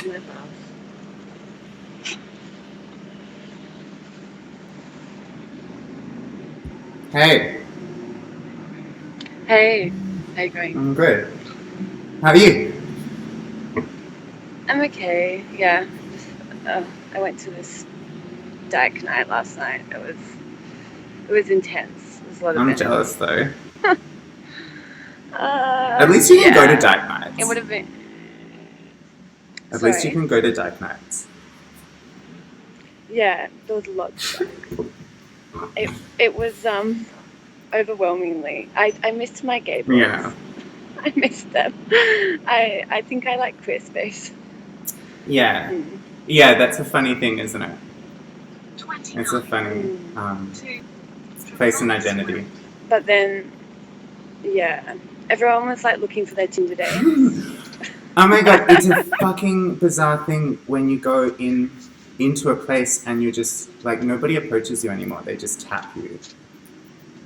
my mouth. Hey. Hey, how you going? I'm good. How are you? I'm okay. Yeah, just, I went to this dyke night last night. It was intense. It was a lot of I'm energy. jealous though. At least you can go to dyke nights. It would have been. At least you can go to dyke nights. Yeah, there was lots of dyke. It was overwhelmingly. I missed my gay boys. Yeah. I missed them. I think I like queer space. Yeah. Yeah, that's a funny thing, isn't it? It's a funny place and identity. But then, yeah, everyone was like looking for their Tinder dates. Oh my god, it's a fucking bizarre thing when you go into a place and you're just like, nobody approaches you anymore. They just tap you.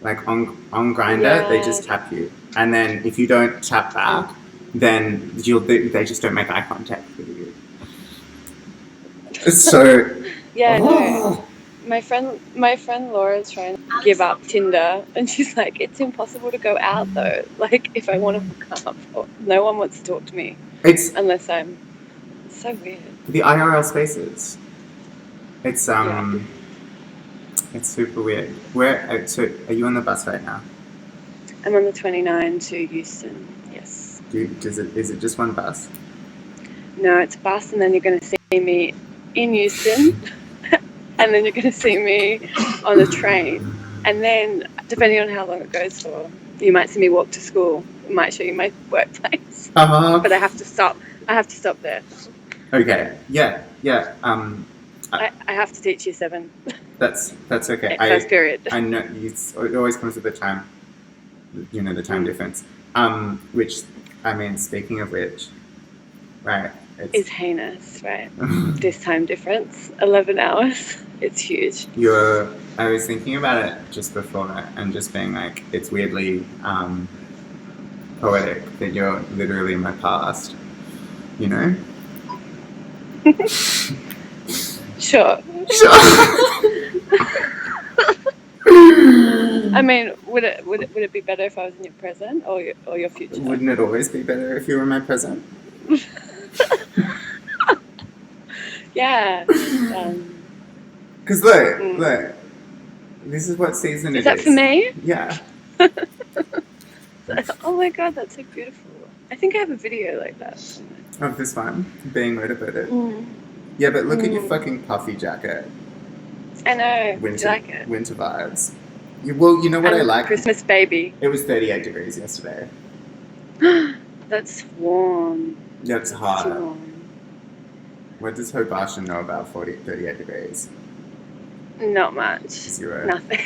Like on Grindr, they just tap you, and then if you don't tap back, then they just don't make eye contact with you. So no. My friend Laura's trying to give up Tinder, and she's like, it's impossible to go out though. Like if I want to hook up, no one wants to talk to me unless I'm. It's so weird. The IRL spaces. It's It's super weird. So are you on the bus right now? I'm on the 29 to Houston. Yes. Is it just one bus? No, it's a bus, and then you're going to see me in Houston, and then you're going to see me on the train, and then depending on how long it goes for, you might see me walk to school. I might show you my workplace. But I have to stop. I have to stop there. Okay. Yeah. I have to teach you 7. That's okay. First period. I know it always comes with the time. You know, the time difference. Which, I mean, speaking of which, right? It's heinous, right? This time difference, 11 hours. It's huge. I was thinking about it just before and just being like, it's weirdly poetic that you're literally in my past. You know? Sure. I mean, would it be better if I was in your present or your future? Wouldn't it always be better if you were my present? Yeah. Because look, this is what season it is. Is that for me? Yeah. Oh my god, that's so beautiful. I think I have a video like that. Of this one, being motivated. Yeah, but look at your fucking puffy jacket. I know. Winter, do you like it? Winter vibes. You know what I like? Christmas baby. It was 38 degrees yesterday. That's warm. Yeah, it's hot. It's warm. What does Hobart know about 38 degrees? Not much. 0. Nothing.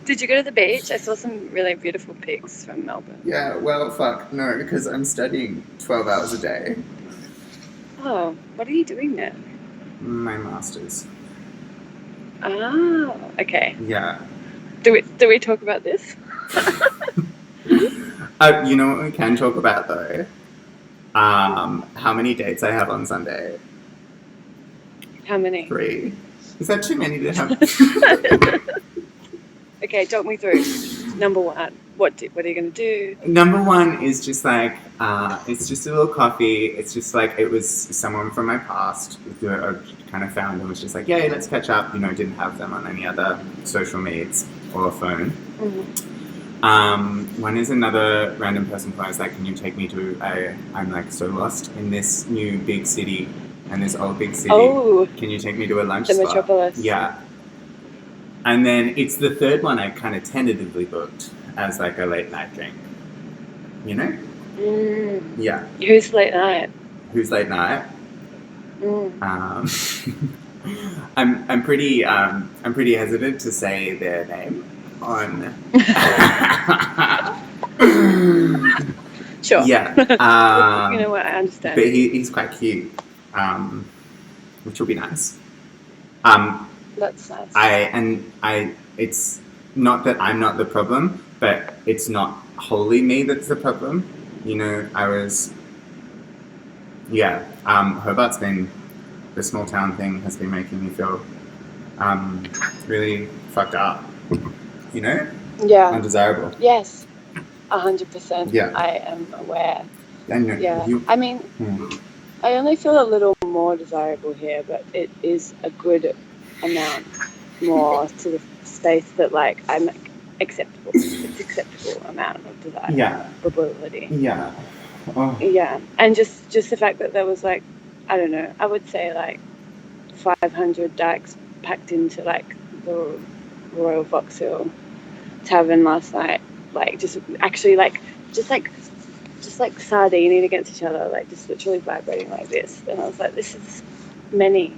Did you go to the beach? I saw some really beautiful pics from Melbourne. Yeah, well, fuck, no, because I'm studying 12 hours a day. Oh, what are you doing there? My master's. Oh, okay. Yeah. Do we talk about this? You know what we can talk about, though? How many dates I have on Sunday. How many? 3. Is that too many to have? Okay, talk me through. Number 1, what are you going to do? Number 1 is just like, it's just a little coffee. It's just like, it was someone from my past who I kind of found and was just like, yay, let's catch up. You know, didn't have them on any other social medias or a phone. One is another random person who I was like, can you take me to I'm like so lost in this new big city and this old big city. Oh. Can you take me to a lunch spot? The Metropolis. Yeah. And then it's the third one I kind of tentatively booked as like a late night drink. You know? Yeah. Who's late night? Who's late night? I'm pretty hesitant to say their name on. Sure. Yeah. You know what? I understand. But he's quite cute, which will be nice. That's nice. It's not that I'm not the problem, but it's not wholly me that's the problem. You know, Yeah. Hobart's been, the small town thing has been making me feel really fucked up. You know? Yeah. Undesirable. Yes. 100%. Yeah. I am aware. And Yeah. I mean, I only feel a little more desirable here, but it is a good amount more to the space that, like, I'm acceptable. It's acceptable amount of desirability. Yeah. Oh. Yeah. And just the fact that there was, like, I don't know, I would say, like, 500 dykes packed into, like, the Royal Vauxhall Tavern last night. Like, just actually, like, just like sardining against each other, like, just literally vibrating like this. And I was like, this is many.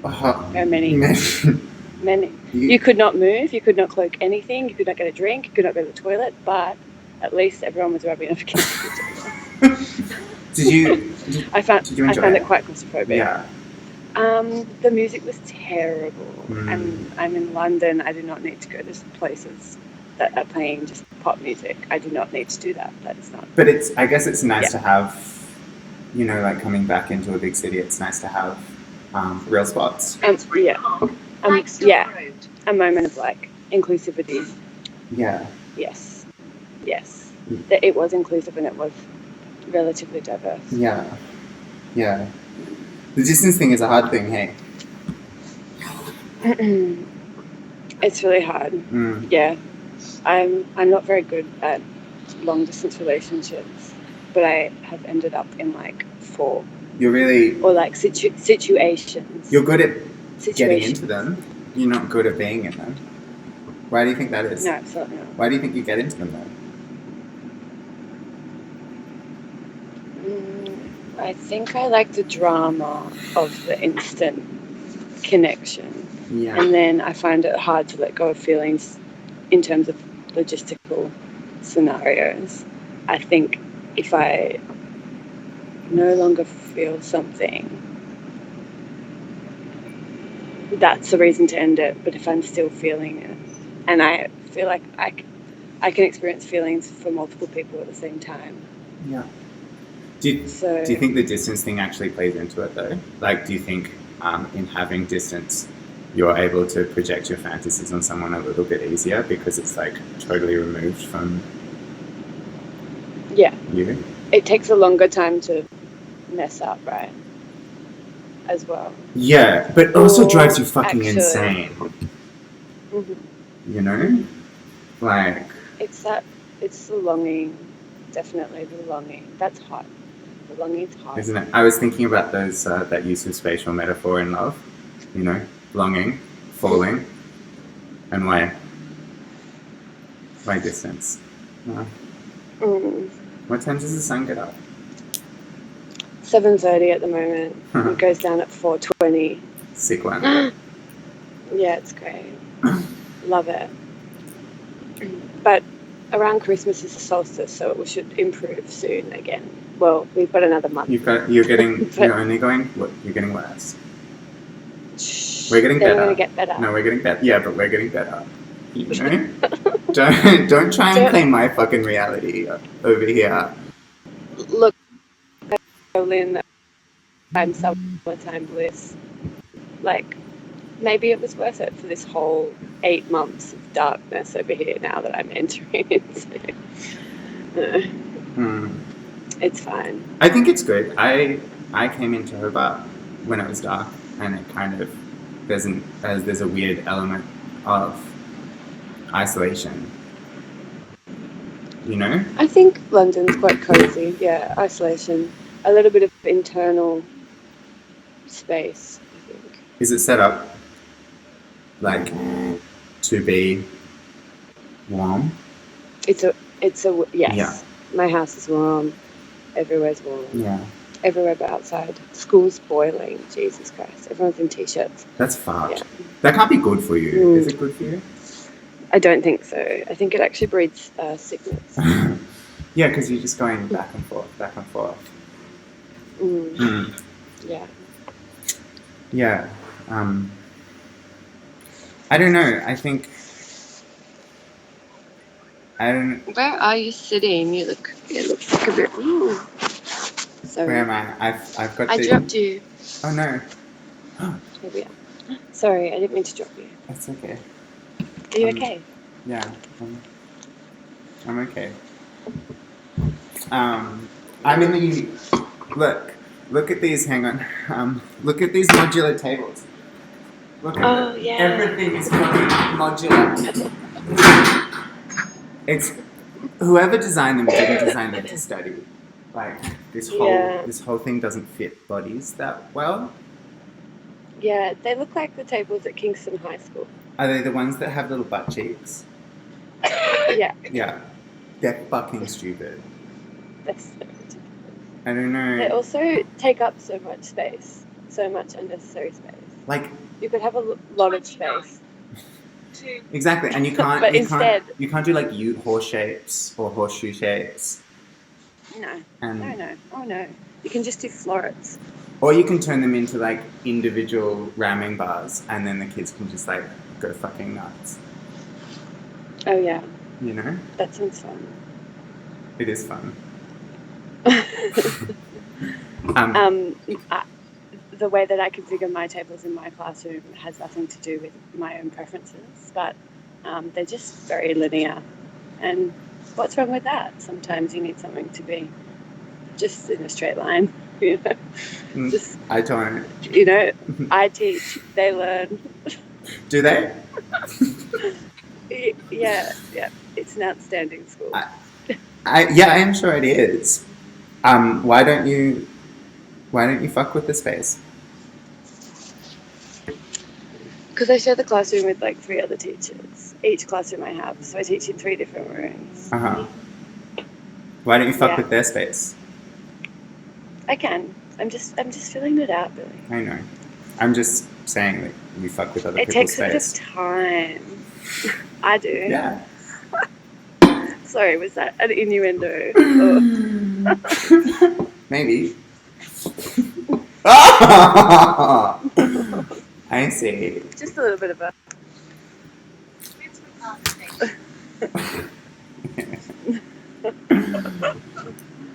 Many. You could not move, you could not cloak anything, you could not get a drink, you could not go to the toilet, but at least everyone was rubbing up against each other. I found it quite claustrophobic. Yeah. The music was terrible, and I'm in London. I do not need to go to places that are playing just pop music. I do not need to do that. That is not. But I guess it's nice to have, you know, like coming back into a big city. It's nice to have real spots. A moment of, like, inclusivity. Yeah. Yes. That it was inclusive and it was relatively diverse. Yeah. The distance thing is a hard thing, hey? It's really hard. Yeah. I'm not very good at long distance relationships, but I have ended up in, like, 4. You're really... Or, like, situations. You're good at getting into them. You're not good at being in them. Why do you think that is? No, absolutely not. Why do you think you get into them, though? I think I like the drama of the instant connection. Yeah. And then I find it hard to let go of feelings in terms of logistical scenarios. I think if I no longer feel something, that's the reason to end it. But if I'm still feeling it, and I feel like I can experience feelings for multiple people at the same time. Yeah. Do you think the distance thing actually plays into it, though? Like, do you think in having distance, you're able to project your fantasies on someone a little bit easier because it's, like, totally removed from you? It takes a longer time to mess up, right? As well. Yeah, but it also drives you fucking insane. You know? Like... It's the longing. Definitely the longing. That's hot. The longing's hot. Isn't it? I was thinking about those, that use of spatial metaphor in love. You know? Longing, falling, and why distance? What time does the sun get up? 7:30 at the moment. It goes down at 4:20. Sick one. Yeah, it's great. Love it. But around Christmas is the solstice, so it should improve soon again. Well, we've got another month. You're getting worse. We're getting better. We're going to get better. No, we're getting better. Yeah, but we're getting better. You know? don't try and claim my fucking reality over here. Look, Lynn, I'm summertime bliss. Like, maybe it was worth it for this whole 8 months of darkness over here now that I'm entering into. It's fine. I think it's good. I came into Hobart when it was dark, and it kind of there's a weird element of isolation. You know? I think London's quite cozy. Yeah, isolation, a little bit of internal space, I think. Is it set up like to be warm? It's a yes. Yeah. My house is warm. Everywhere's warm. Yeah. Everywhere but outside. School's boiling. Jesus Christ. Everyone's in t-shirts. That's fucked. Yeah. That can't be good for you. Is it good for you? I don't think so. I think it actually breeds sickness. Yeah, because you're just going back and forth. Yeah. Yeah. I don't know. Where are you sitting? You look like a bit... Sorry. Where am I? I've got. I dropped you. Oh no. Here we are. Sorry, I didn't mean to drop you. That's okay. Are you okay? Yeah. I'm okay. I'm in the. Look at these. Hang on. Look at these modular tables. Look at it. Yeah. Everything is fucking modular. It's whoever designed them didn't design them to study. Like this whole thing doesn't fit bodies that well. Yeah, they look like the tables at Kingston High School. Are they the ones that have little butt cheeks? Yeah. Yeah. They're fucking stupid. That's so ridiculous. I don't know. They also take up so much space, so much unnecessary space. Like you could have a lot of space. Exactly, and you can't. But instead, you can't do like horse shapes or horseshoe shapes. No. Oh no. You can just do florets. Or you can turn them into like individual ramming bars, and then the kids can just like go fucking nuts. Oh yeah. You know. That sounds fun. It is fun. The way that I configure my tables in my classroom has nothing to do with my own preferences, but they're just very linear. And what's wrong with that? Sometimes you need something to be just in a straight line, you know. I don't. You know, I teach, they learn. Do they? Yeah. It's an outstanding school. I am sure it is. Why don't you fuck with the space? Because I share the classroom with like 3 other teachers. Each classroom I have, so I teach in 3 different rooms. Why don't you fuck with their space? I can. I'm just filling it out, Billy. I know. I'm just saying that you fuck with other people's space. It takes a bit of time. I do. Yeah. Sorry, was that an innuendo? Maybe. I see. Just a little bit of a...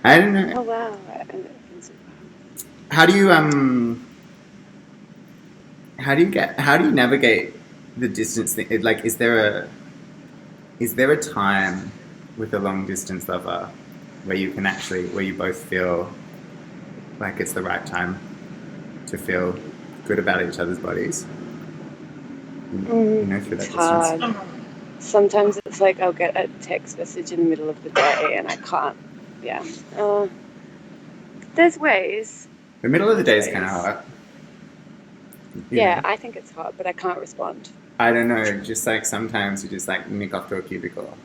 I don't know. Oh wow. How do you navigate the distance thing? Like, is there a time with a long distance lover where you both feel like it's the right time to feel good about each other's bodies? You know, through that distance. Hard. Sometimes it's like I'll get a text message in the middle of the day and I can't. Yeah. There's ways. The middle of the day is kind of hot. Yeah, I think it's hot, but I can't respond. I don't know. Just like sometimes you just like nick off to a cubicle.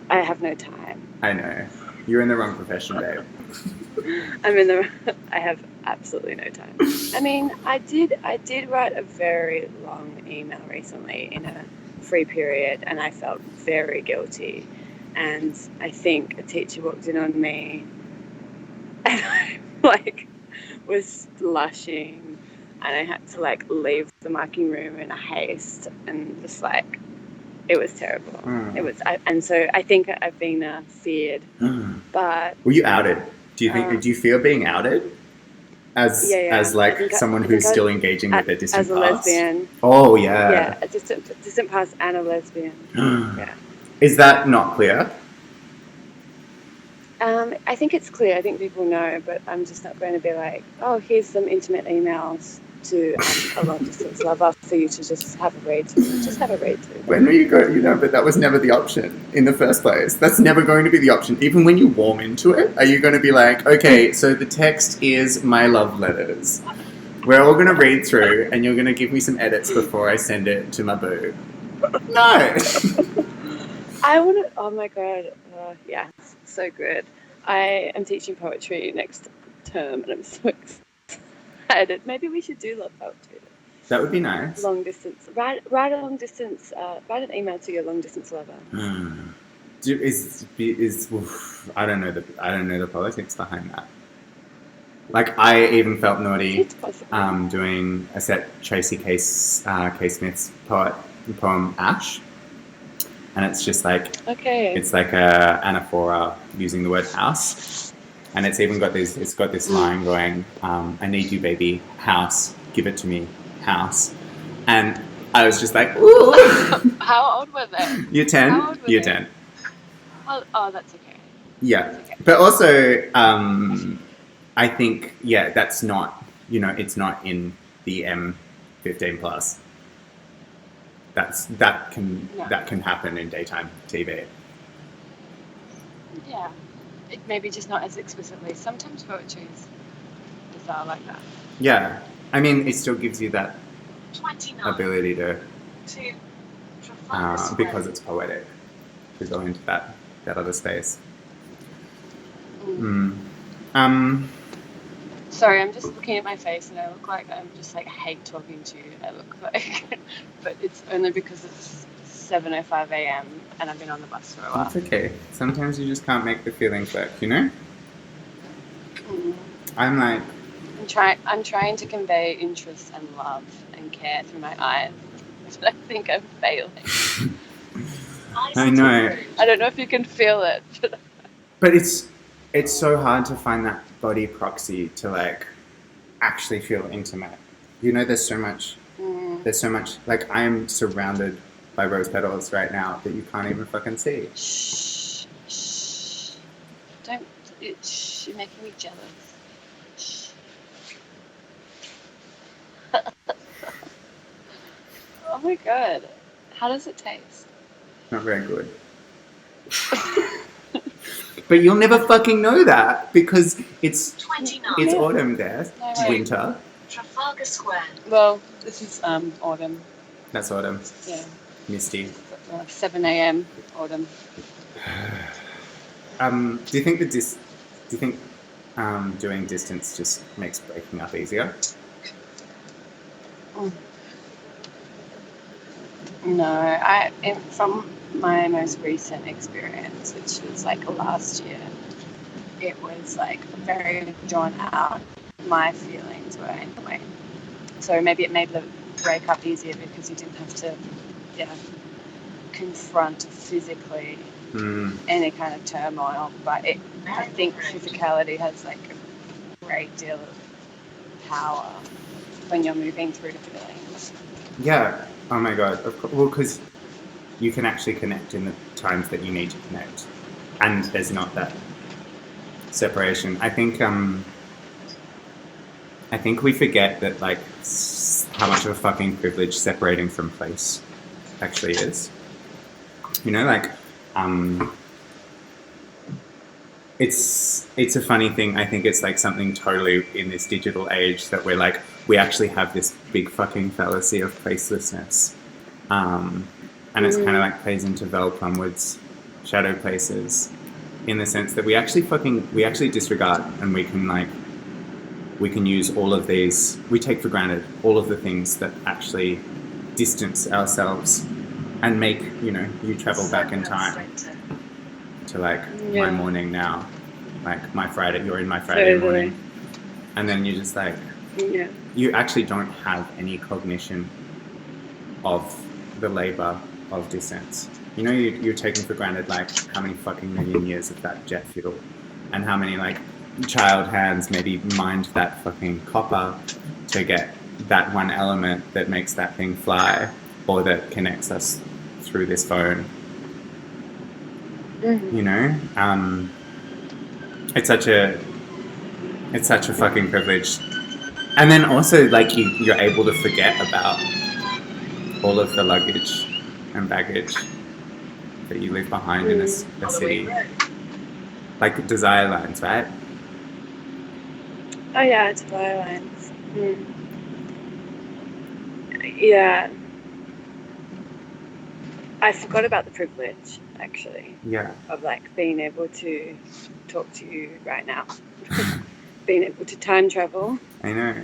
I have no time. I know. You're in the wrong profession, babe. I have absolutely no time. I mean, I did write a very long email recently in a free period, and I felt very guilty. And I think a teacher walked in on me, and I was blushing, and I had to leave the marking room in a haste, and just it was terrible. It was, and so I think I've been feared. But were you outed? Do you feel being outed as someone who's still engaging with a distant as a past? lesbian? Oh yeah. Yeah, a distant past and a lesbian. Yeah. Is that not clear? I think it's clear. I think people know, but I'm just not going to be like, oh, here's some intimate emails to a long distance lover for you to just have a read through. Just have a read through. When were you going? But that was never the option in the first place. That's never going to be the option. Even when you warm into it, are you going to be like, okay, so the text is my love letters. We're all going to read through, and you're going to give me some edits before I send it to my boo. No. I want to. Oh my god. Yeah, so good. I am teaching poetry next term, and I'm so excited. Maybe we should do love poetry. That would be nice. Long distance. Write a long distance. Write an email to your long distance lover. I don't know the politics behind that. I even felt naughty doing a set Tracy K. Smith's poem Ash. And it's just it's like a anaphora using the word house. And it's even got this line going, I need you, baby, house, give it to me, house. And I was just like, ooh. How old were they? You're 10? How old were You're they? 10. Oh, that's okay. Yeah. That's okay. But also, I think, that's not, it's not in the M15 plus. That can happen in daytime TV. Yeah. It maybe just not as explicitly. Sometimes poetry is bizarre like that. Yeah. I mean, it still gives you that 29 ability to, to Trafalgar Square. because it's poetic, to go into that other space. Sorry, I'm just looking at my face and I look like I'm just like hate talking to you. I look like, but it's only because it's 7:05 a.m. and I've been on the bus for a while. That's okay. Sometimes you just can't make the feelings work, you know? I'm like... I'm trying to convey interest and love and care through my eyes, but I think I'm failing. I know. I don't know if you can feel it. But it's so hard to find that body proxy to like actually feel intimate. There's so much, like I am surrounded by rose petals right now that you can't even fucking see. Shh. Don't, you're making me jealous. Shh. Oh my god. How does it taste? Not very good. But you'll never fucking know that because it's 29 it's autumn there, No way. winter. Trafalgar Square. Well, this is autumn. That's autumn. Yeah. Misty. 7 a.m. autumn. Do you think doing distance just makes breaking up easier? No, from my most recent experience, which was like last year, it was like very drawn out. My feelings were anyway. So maybe it made the breakup easier because you didn't have to, confront physically any kind of turmoil. But I think physicality has like a great deal of power when you're moving through feelings. Yeah. Oh my god. Well, because you can actually connect in the times that you need to connect, and there's not that separation. I think we forget that like how much of a fucking privilege separating from place actually is. It's a funny thing. I think it's like something totally in this digital age that we actually have this big fucking fallacy of placelessness. And it's kind of like plays into Val Plumwood's shadow places in the sense that we actually disregard, and we can use all of these, we take for granted all of the things that actually distance ourselves and make, you travel back in time to my morning now, like my Friday, you're in my Friday morning. And then you just you actually don't have any cognition of the labor of distance. You're taking for granted like how many fucking million years of that jet fuel and how many like child hands maybe mined that fucking copper to get that one element that makes that thing fly or that connects us through this phone. It's such a fucking privilege. And then also like you're able to forget about all of the luggage and baggage that you leave behind in a city. Like desire lines, right? Oh yeah, desire lines. Yeah. I forgot about the privilege, actually. Yeah. Of like being able to talk to you right now. Being able to time travel. I know.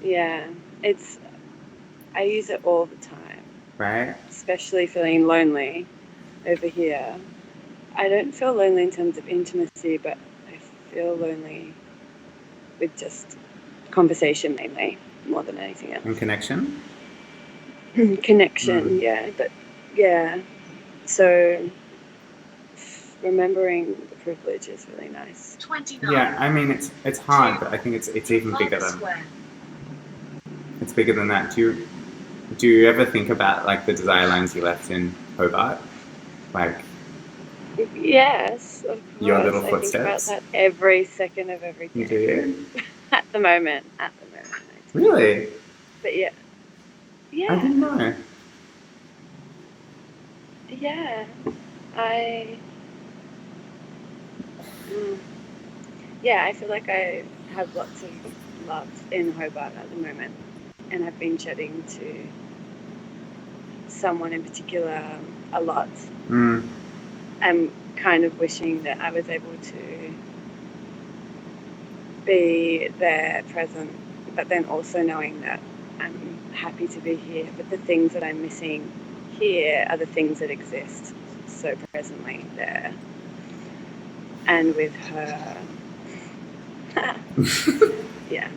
Yeah. I use it all the time. Right? Especially feeling lonely over here. I don't feel lonely in terms of intimacy, but I feel lonely with just conversation mainly, more than anything else. And connection? Connection, yeah. But yeah. So remembering the privilege is really nice. 29. Yeah, I mean it's hard, but I think it's even bigger Trafalgar than Square. it's bigger than that. Do you ever think about like the desire lines you left in Hobart? Like Yes, of course. Your little I think about footsteps? that every second of every day. You do? At the moment. I do. Really? But yeah. I Yeah. didn't know. Yeah. I. Yeah, I feel like I have lots of love in Hobart at the moment, and I've been chatting to someone in particular a lot. Mm. I'm kind of wishing that I was able to be there present, but then also knowing that I'm happy to be here, but the things that I'm missing here are the things that exist so presently there. And with her, yeah.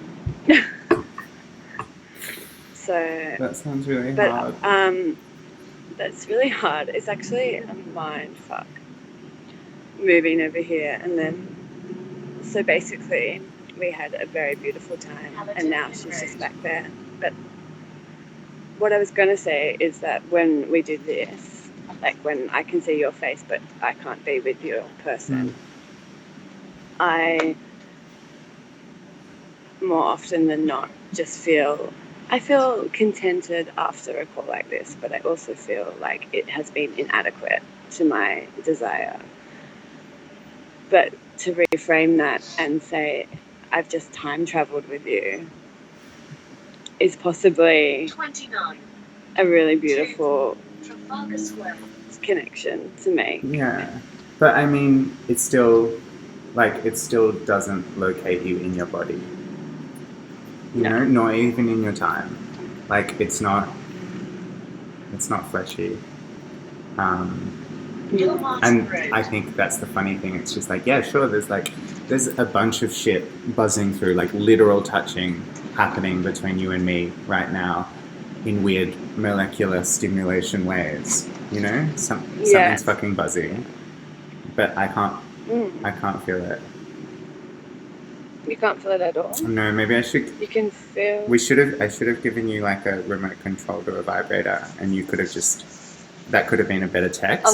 So, That sounds really but hard. that's really hard. It's actually a mind fuck moving over here, and then so basically we had a very beautiful time, and now she's just back there. But what I was going to say is that when we do this, like when I can see your face but I can't be with your person, I more often than not just I feel contented after a call like this, but I also feel like it has been inadequate to my desire. But to reframe that and say, I've just time traveled with you, is possibly 29. a really beautiful Trafalgar Square. connection to make. Yeah. But I mean, it still doesn't locate you in your body. You No. know, not even in your time. Like it's not fleshy. And I think that's the funny thing. It's just like, yeah, sure, there's a bunch of shit buzzing through, like literal touching happening between you and me right now in weird molecular stimulation ways. You know? Something's fucking buzzing. But I can't feel it. You can't feel it at all? No, maybe I should. You can feel... I should have given you like a remote control to a vibrator, and you could have just... That could have been a better text.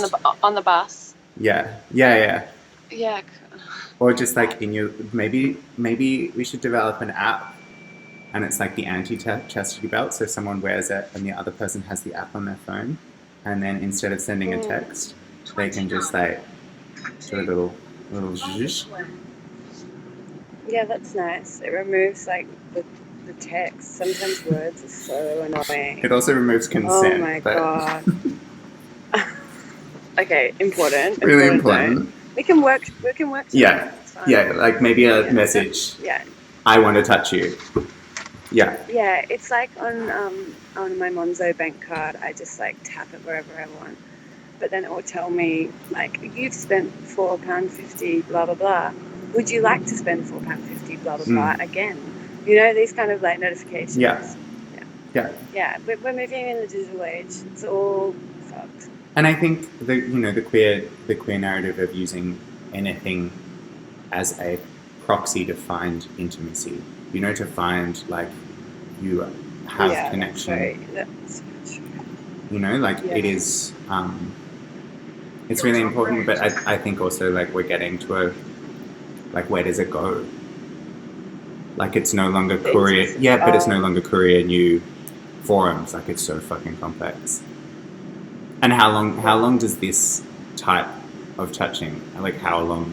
On the bus? Yeah. Yeah. Or just like in your... Maybe we should develop an app, and it's like the anti-chastity belt, so someone wears it and the other person has the app on their phone, and then instead of sending a text, they can just like do a little zhoosh. Yeah, that's nice. It removes like the text. Sometimes words are so annoying. It also removes consent. Oh my god. Okay, important. Really important. We can work together. Yeah. Yeah, like maybe a message. Yeah. I want to touch you. Yeah. Yeah, it's like on my Monzo bank card, I just like tap it wherever I want. But then it will tell me like, you've spent £4.50 blah blah blah. Would you like to spend £4.50 blah blah blah again? You know, these kind of like notifications. Yeah. Yeah, we're moving in the digital age. It's all fucked. And I think the queer narrative of using anything as a proxy to find intimacy, to find like you have connection. That's true. It is. It's really important, but I think also like we're getting to a where does it go? Like it's no longer courier. Yeah, but it's no longer courier new forums. Like it's so fucking complex. And how long does this type of touching, like how long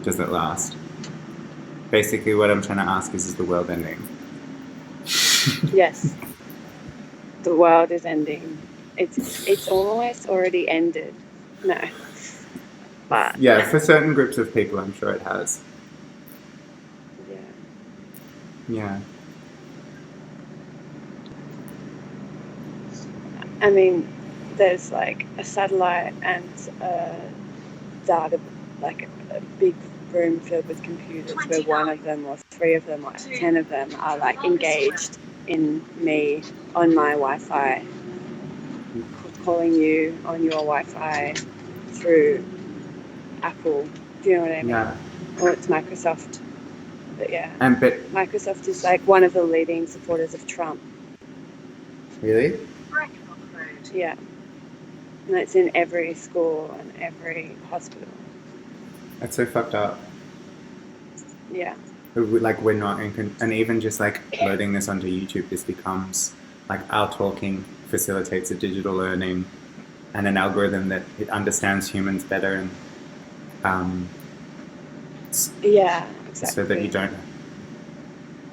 does it last? Basically what I'm trying to ask is the world ending? Yes. The world is ending. It's almost already ended. No. But yeah, for certain groups of people I'm sure it has. Yeah. I mean, there's like a satellite and a data, like a big room filled with computers where one of them or three of them or 10 of them are like engaged in me on my Wi-Fi, calling you on your Wi-Fi through Apple. Do you know what I mean? Yeah. Or it's Microsoft. But yeah, But Microsoft is like one of the leading supporters of Trump. really, Yeah. And it's in every school and every hospital. that's so fucked up. Yeah. Like we're not and even just like loading this onto YouTube, this becomes like our talking facilitates a digital learning and an algorithm that it understands humans better and Yeah, exactly. so that you don't.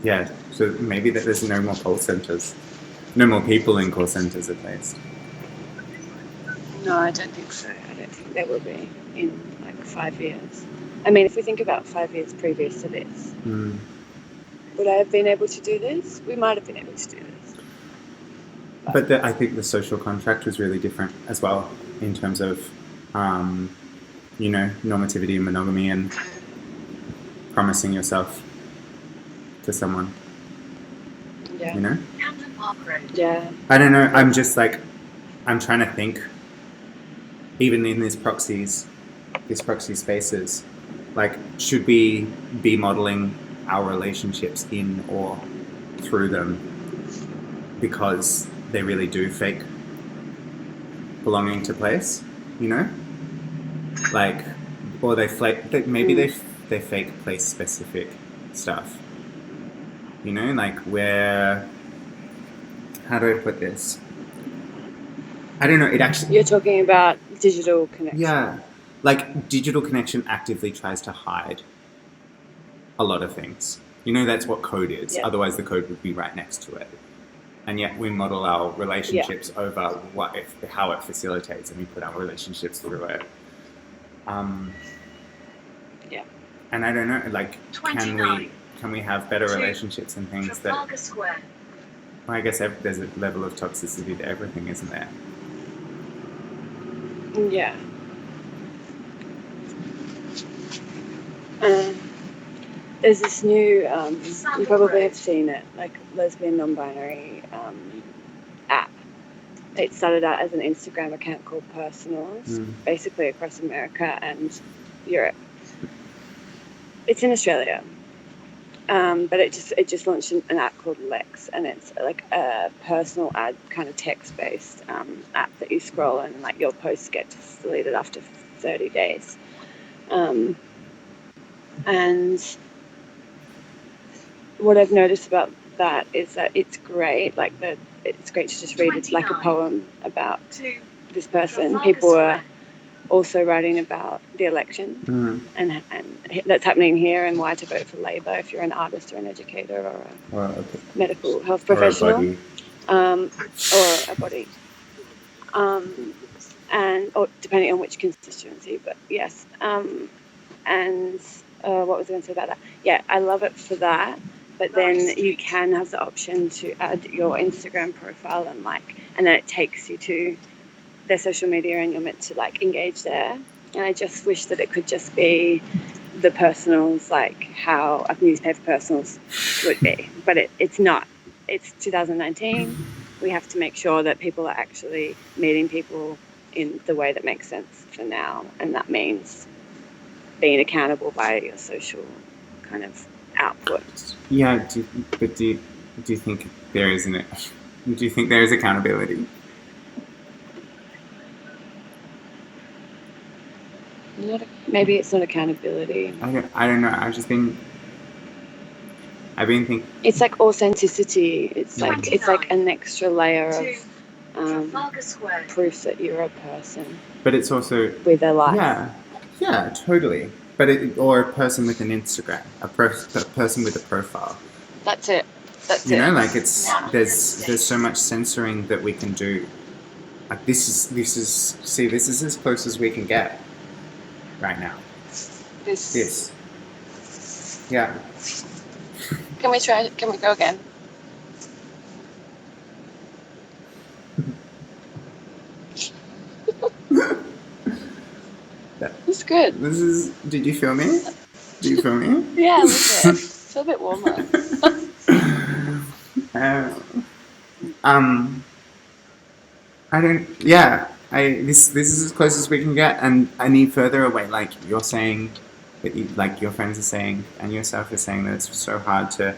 Yeah, so maybe that there's no more call centers, no more people in call centers at least. No, I don't think so. I don't think there will be in like 5 years. I mean, if we think about 5 years previous to this, would I have been able to do this? We might have been able to do this. But I think the social contract was really different as well in terms of, normativity and monogamy and promising yourself to someone. Yeah. You know? Yeah. I don't know. I'm just like, I'm trying to think, even in these proxy spaces, like, should we be modeling our relationships in or through them because they really do fake belonging to place, you know? Like, or they fake place specific stuff, you know? Like, how do I put this? I don't know, it actually... You're talking about digital connection. Yeah, like digital connection actively tries to hide a lot of things. You know, that's what code is. Yeah. Otherwise the code would be right next to it. And yet we model our relationships over how it facilitates, and we put our relationships through it. Yeah. And I don't know, like, can we have better relationships and things that... Well, I guess there's a level of toxicity to everything, isn't there? Yeah. There's this new, you probably have seen it, like lesbian non-binary app. It started out as an Instagram account called Personals, basically across America and Europe. It's in Australia, but it just launched an app called Lex, and it's like a personal ad kind of text-based app that you scroll and like your posts get deleted after 30 days. And what I've noticed about that is that it's great. Like it's great to just read. It's like a poem about this person. People are also writing about the election and that's happening here, and why to vote for Labor if you're an artist or an educator or a medical health professional or a body. Or depending on which constituency, but yes. What was I going to say about that? Yeah, I love it for that. But then you can have the option to add your Instagram profile and then it takes you to their social media, and you're meant to like engage there. And I just wish that it could just be the personals, like how a newspaper personals would be. But it's not. It's 2019. We have to make sure that people are actually meeting people in the way that makes sense for now, and that means being accountable by your social kind of output. Yeah, do you think there is do you think there is accountability? Maybe it's not accountability. I don't know. I've been thinking. It's like authenticity. It's like an extra layer of proof that you're a person. But it's also with a life. Yeah, totally. But or a person with an Instagram, a person with a profile. That's it. You know, like there's so much censoring that we can do. Like this is as close as we can get right now. This. Yeah. Can we try? Can we go again? It's good. Did you feel me? Do you feel me? Yeah, a little bit. It's a bit warmer. I don't. Yeah, This is as close as we can get, and any further away, like you're saying, that like your friends are saying, and yourself are saying that it's so hard to,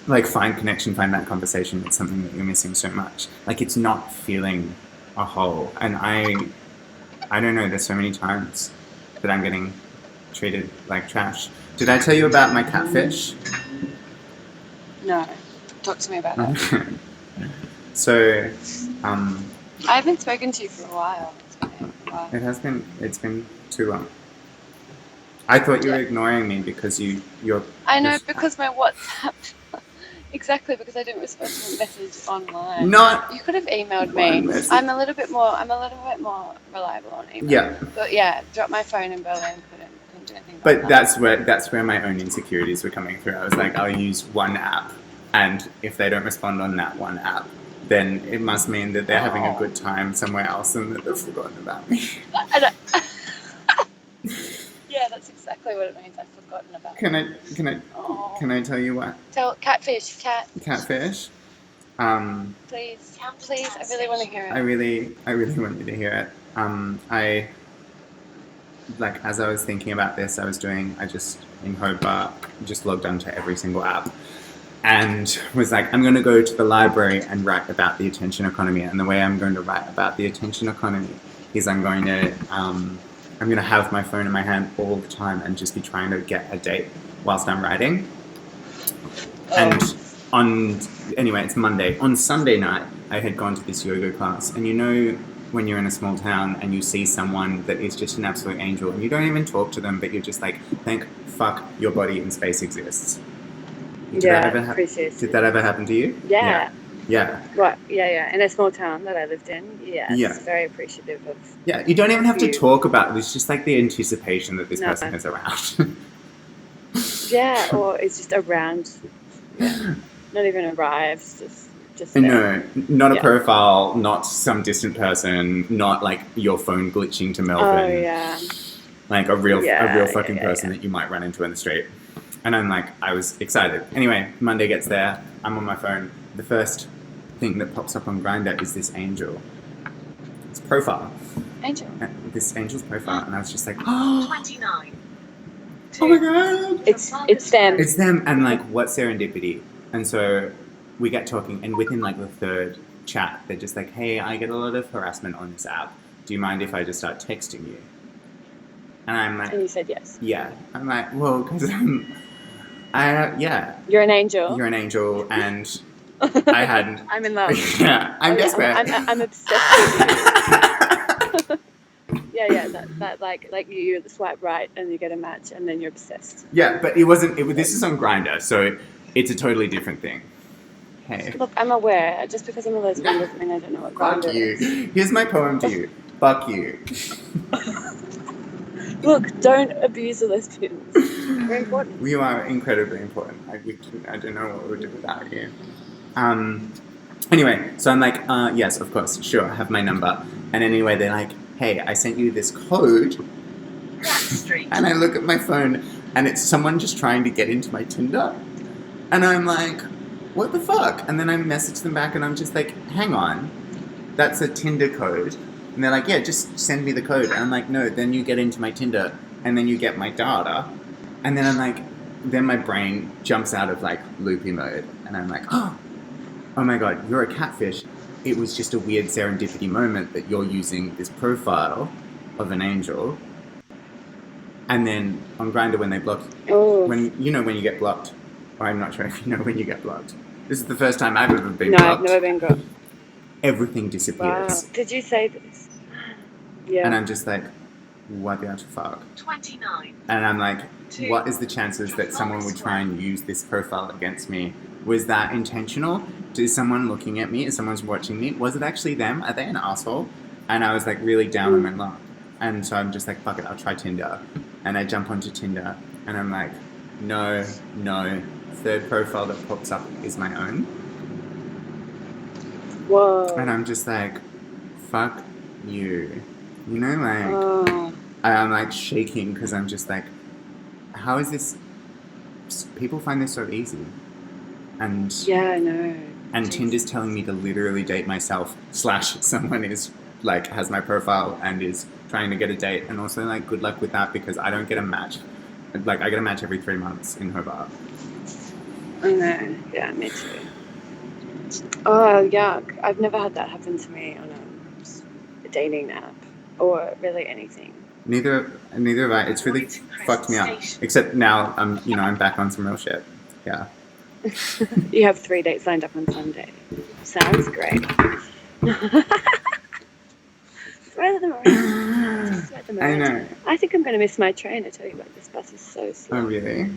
like find connection, find that conversation. It's something that you're missing so much. Like it's not feeling a whole, and I don't know. There's so many times that I'm getting treated like trash. Did I tell you about my catfish? No. Talk to me about that. So, I haven't spoken to you for a while. it's been too long. I thought you were ignoring me because you're. I know, because my WhatsApp. Exactly, because I didn't respond to the message online. You could have emailed me. Message. I'm a little bit more reliable on email. Yeah. But yeah, dropped my phone in Berlin. Couldn't do anything. But that's where my own insecurities were coming through. I was like, I'll use one app, and if they don't respond on that one app, then it must mean that they're having a good time somewhere else and that they've forgotten about me. Yeah, that's exactly what it means. I've forgotten about. Can I tell you what? Tell catfish. Catfish. Please, I really want to hear it. I really want you to hear it. I like as I was thinking about this, I just in Hobart just logged onto every single app and was like, I'm going to go to the library and write about the attention economy. And the way I'm going to write about the attention economy is I'm going to have my phone in my hand all the time and just be trying to get a date whilst I'm writing. And it's Monday. On Sunday night, I had gone to this yoga class, and you know when you're in a small town and you see someone that is just an absolute angel, and you don't even talk to them, but you're just like, thank fuck your body in space exists. Did that ever happen to you? Yeah. Right. Yeah. In a small town that I lived in, Yeah. Very appreciative of. Yeah, you don't even have to talk about it. It's just like the anticipation that this person is around. Yeah, or it's just around. Yeah. Not even arrived. Just. No, not a profile, not some distant person, not like your phone glitching to Melbourne. Oh yeah. Like a real fucking person that you might run into in the street. And I'm like, I was excited. Anyway, Monday gets there. I'm on my phone. The first thing that pops up on Grindr is this angel. It's profile. Angel. This angel's profile, and I was just like, 29. Oh my god! It's them. It's them, and like, what serendipity? And so we get talking, and within like the third chat, they're just like, hey, I get a lot of harassment on this app. Do you mind if I just start texting you? And I'm like, and you said yes. Yeah. I'm like, well, because yeah. You're an angel. You're an angel, and I hadn't. I'm in love. Yeah, I'm desperate. I'm obsessed with you. Yeah. That like you swipe right and you get a match, and then you're obsessed. Yeah, but it wasn't. This is on Grindr, so it's a totally different thing. Hey. Look, I'm aware. Just because I'm a lesbian doesn't mean I don't know what Grindr is. Fuck you. Here's my poem to you. Fuck you. Look, don't abuse the lesbians. Very important. You are incredibly important. I don't know what we would do without you. Anyway, so I'm like, yes, of course, sure, I have my number. And anyway, they're like, hey, I sent you this code. And I look at my phone, and it's someone just trying to get into my Tinder. And I'm like, what the fuck? And then I message them back, and I'm just like, hang on, that's a Tinder code. And they're like, yeah, just send me the code. And I'm like, no, then you get into my Tinder, and then you get my data. And then I'm like, then my brain jumps out of like loopy mode. And I'm like, oh my God, you're a catfish. It was just a weird serendipity moment that you're using this profile of an angel. And then on Grindr, when they block, when you get blocked, or I'm not sure if you know when you get blocked. This is the first time I've ever been blocked. No, I've never been blocked. Everything disappears. Wow. Did you say this? Yeah. And I'm just like, what the actual fuck? 29. And I'm like, what is the chances that someone would try and use this profile against me? Was that intentional? Is someone looking at me? Is someone watching me? Was it actually them? Are they an asshole? And I was like really down on my luck. And so I'm just like, fuck it, I'll try Tinder. And I jump onto Tinder, and I'm like, no. Third profile that pops up is my own. Whoa. And I'm just like, fuck you. You know, like, I'm like shaking because I'm just like, how is this? People find this so easy. And yeah, I know. And Tinder's telling me to literally date myself / someone is like has my profile and is trying to get a date, and also like good luck with that because I don't get a match. Like I get a match every 3 months in Hobart. I know. Yeah, me too. Oh, yuck. I've never had that happen to me on a dating app or really anything. Neither have I. It's really fucked me up. Except now I'm back on some real shit. Yeah. You have 3 dates lined up on Sunday. Sounds great. Throw them around. Just throw them I around. know. I think I'm going to miss my train. I tell you what, this bus is so slow. Oh really?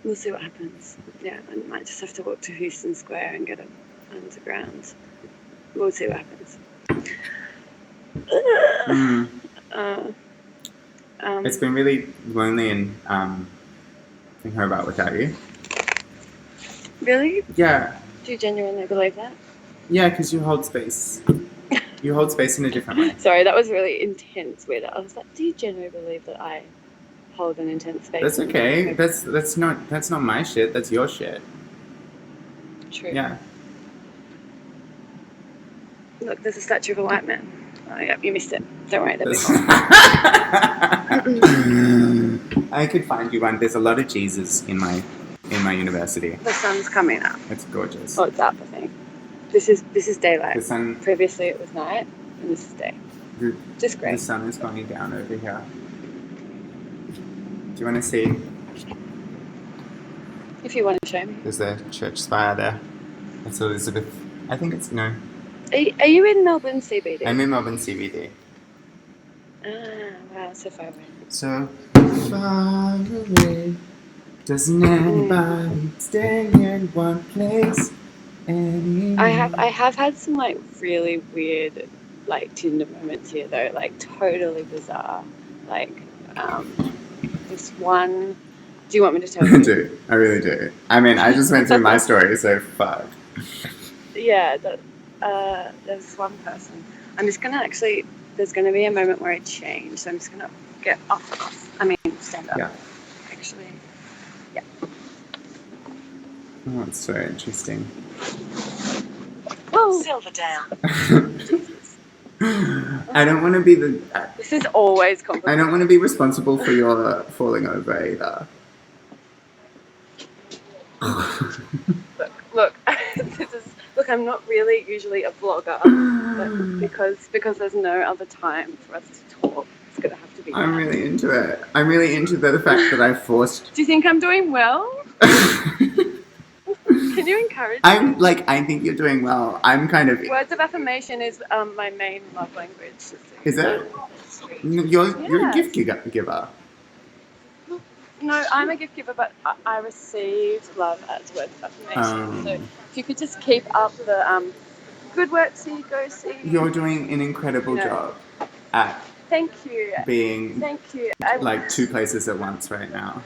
We'll see what happens. Yeah, I might just have to walk to Houston Square and get an underground. We'll see what happens. It's been really lonely in Hobart without you. Really? Yeah. Do you genuinely believe that? Yeah, because you hold space. You hold space in a different way. Sorry, that was really intense. Weird. I was like, do you genuinely believe that I hold an intense space? That's okay. That's not my shit. That's your shit. True. Yeah. Look, there's a statue of a white man. Oh, yeah, you missed it. Don't worry, that'll be I could find you one. There's a lot of Jesus in my university. The sun's coming up. It's gorgeous. Oh, it's up, I think. This is daylight. The sun. Previously it was night, and this is day. Just great. The sun is going down over here. Do you want to see? If you want to show me. There's a church spire there. That's Elizabeth. I think it's no. Are you in Melbourne CBD? I'm in Melbourne CBD. Ah, wow, so far away. So far away. Doesn't anybody stay in one place anymore? I have had some like really weird like Tinder moments here though, like totally bizarre. Like this one. Do you want me to tell you? I do. I really do. I mean, I just went through my story, so fuck. Yeah, there's one person. I'm just gonna actually. There's gonna be a moment where I change, so I'm just gonna get off. I mean, stand up. Yeah. Actually, yeah. Oh, it's so interesting. Whoa. Silverdale. I don't want to be the. This is always complicated. I don't want to be responsible for your falling over either. Look. Look. I'm not really usually a vlogger, but because there's no other time for us to talk, it's gonna have to be. I'm really into it. I'm really into the fact that I forced. Do you think I'm doing well? Can you encourage me? I think you're doing well. I'm kind of. Words of affirmation is my main love language. Is it? You're a gift giver. No, I'm a gift giver, but I received love as words of affirmation. So if you could just keep up the good work, Cee, go Cee. You're doing an incredible job at Thank you. being Thank you. like 2 places at once right now.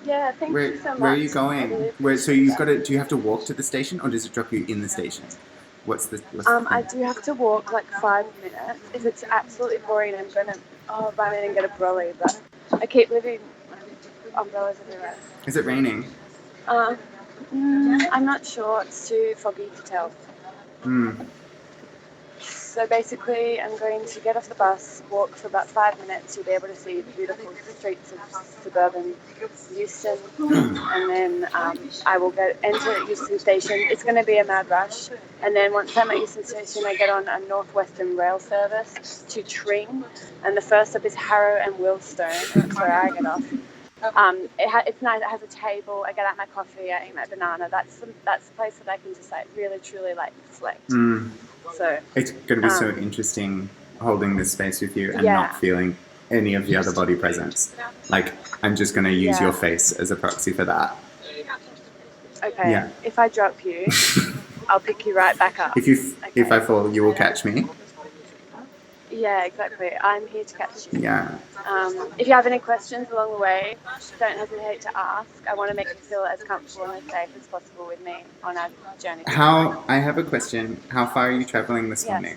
Yeah, thank you so much. Where are you going? So you've got to. Do you have to walk to the station, or does it drop you in the station? What's the I do have to walk like 5 minutes. If it's absolutely boring, I'm gonna run in and get a brolly. But I keep leaving umbrellas everywhere. Is it raining? I'm not sure. It's too foggy to tell. So basically, I'm going to get off the bus, walk for about 5 minutes. You'll be able to see the beautiful streets of suburban Houston, and then I will enter Houston Station. It's going to be a mad rush, and then once I'm at Houston Station, I get on a Northwestern rail service to Tring, and the first stop is Harrow and Willstone. That's where I get off. It's nice. It has a table. I get out my coffee. I eat my banana. That's the place that I can just like really truly like reflect. So it's going to be so interesting holding this space with you and not feeling any of the other body presence. Like I'm just going to use your face as a proxy for that. Okay. Yeah. If I drop you, I'll pick you right back up. If I fall, you will catch me. Yeah, exactly. I'm here to catch you. Yeah. If you have any questions along the way, don't hesitate to ask. I want to make you feel as comfortable and as safe as possible with me on our journey. I have a question. How far are you traveling this morning?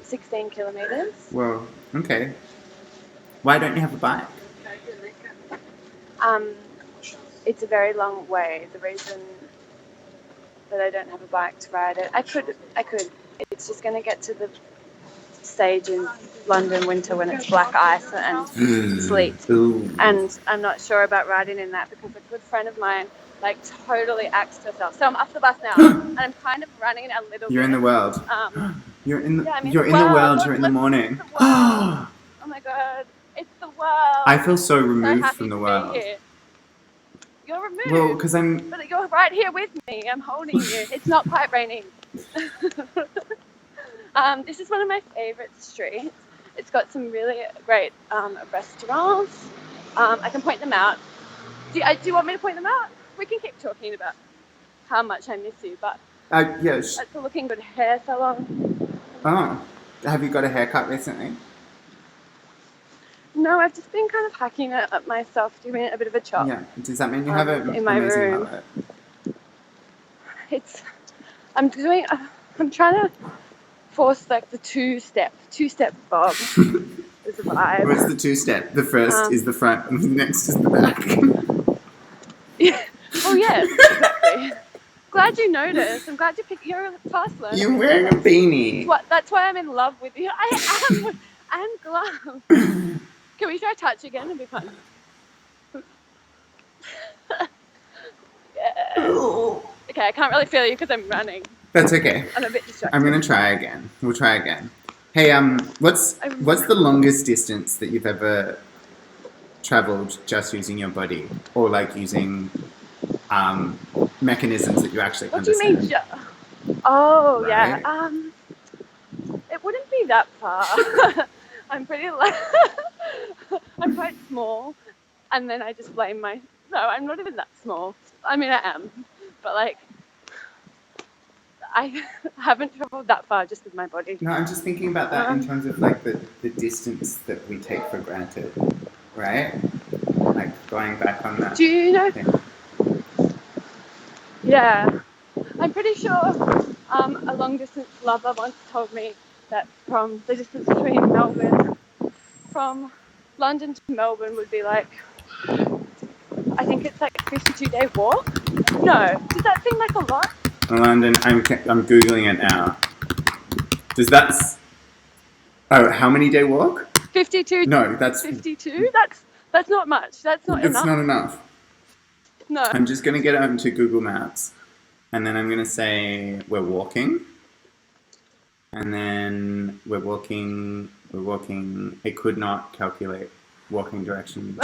16 kilometers. Whoa. Okay. Why don't you have a bike? it's a very long way. The reason that I don't have a bike to ride it, I could. It's just going to get to the stage in London winter when it's black ice and sleet. Ooh. And I'm not sure about riding in that because a good friend of mine like totally axed herself. So I'm off the bus now and I'm kind of running a little bit. You're in the world. You're in the world. You're in the morning. Oh my god, it's the world. I feel so removed happy from the to be world. here. You're removed. Well, because But you're right here with me. I'm holding you. It's not quite raining. This is one of my favourite streets. It's got some really great restaurants. I can point them out. Do you want me to point them out? We can keep talking about how much I miss you, but yes. it's a looking good hair salon. Oh, have you got a haircut recently? No, I've just been kind of hacking it up myself, doing a bit of a chop. Yeah. Does that mean you have an in my amazing room. mullet? I'm trying to force like the two-step bob. Is a vibe. What's the two-step? The first is the front, and the next is the back. Yeah. Oh yeah, exactly. Glad you noticed. I'm glad you're a fast learner. You're wearing a beanie. That's why I'm in love with you. I am. And gloves. Can we try touch again? It'll be fun. Yeah. Okay, I can't really feel you because I'm running. That's okay. I'm a bit distracted. I'm gonna try again. We'll try again. Hey, what's the longest distance that you've ever traveled just using your body, or like using mechanisms that you actually understand? What do you mean? Oh, Right. yeah. It wouldn't be that far. I'm pretty. I'm quite small, and then I just blame my. No, I'm not even that small. I mean, I am, but like, I haven't traveled that far just with my body. No, I'm just thinking about that in terms of like the distance that we take for granted, right? Like going back on that. Do you know? thing. Yeah, I'm pretty sure a long distance lover once told me that from the distance between from London to Melbourne would be like, I think it's like a 52-day walk. No, does that seem like a lot? London, I'm Googling it now. Does that... how many day walk? 52. No, that's... 52? That's not much. That's not enough. It's not enough. No. I'm just going to get onto Google Maps. And then I'm going to say we're walking. And then we're walking. It could not calculate walking directions.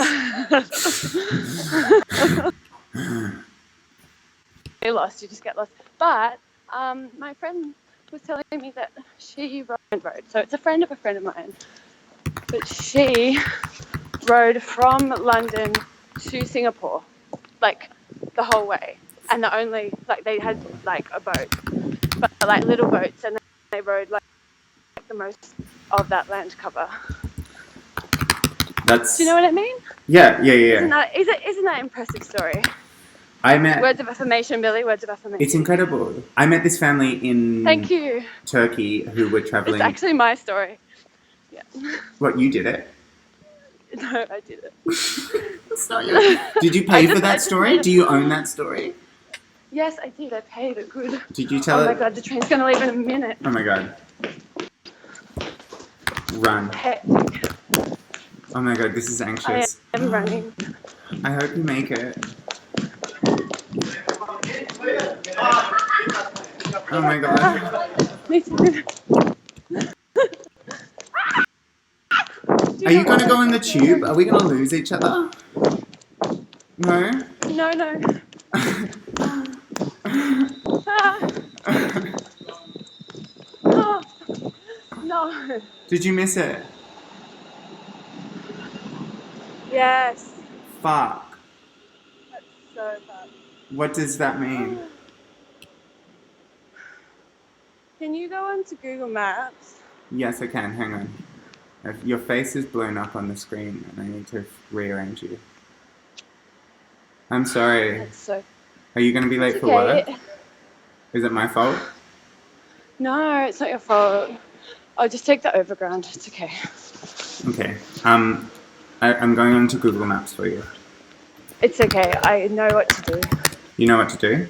You're lost. You just get lost. But my friend was telling me that she rode. So it's a friend of mine. But she rode from London to Singapore, like the whole way. And they had like a boat, but like little boats, and they rode like the most of that land cover. Do you know what I mean? Yeah. Isn't that an impressive story? Words of affirmation, Billie. Words of affirmation. It's incredible. I met this family in Thank you. Turkey who were traveling. It's actually my story. Yeah. What, you did it? No, I did it. It's not your... Did you pay for that story? Do you own that story? Yes, I did. I paid it good. Did you tell it? Oh my god, the train's going to leave in a minute. Oh my god. Run. Hectic. Oh my god, this is anxious. I am running. I hope you make it. Oh my god. Me too. Are you going to go in the tube? Are we going to lose each other? No? No. No. Did you miss it? Yes. Fuck. That's so bad. What does that mean? Can you go onto Google Maps? Yes, I can. Hang on. Your face is blown up on the screen and I need to rearrange you. I'm sorry. That's so... Are you going to be late for work? Is it my fault? No, it's not your fault. I'll just take the overground. It's okay. Okay. I'm going on to Google Maps for you. It's okay. I know what to do. You know what to do?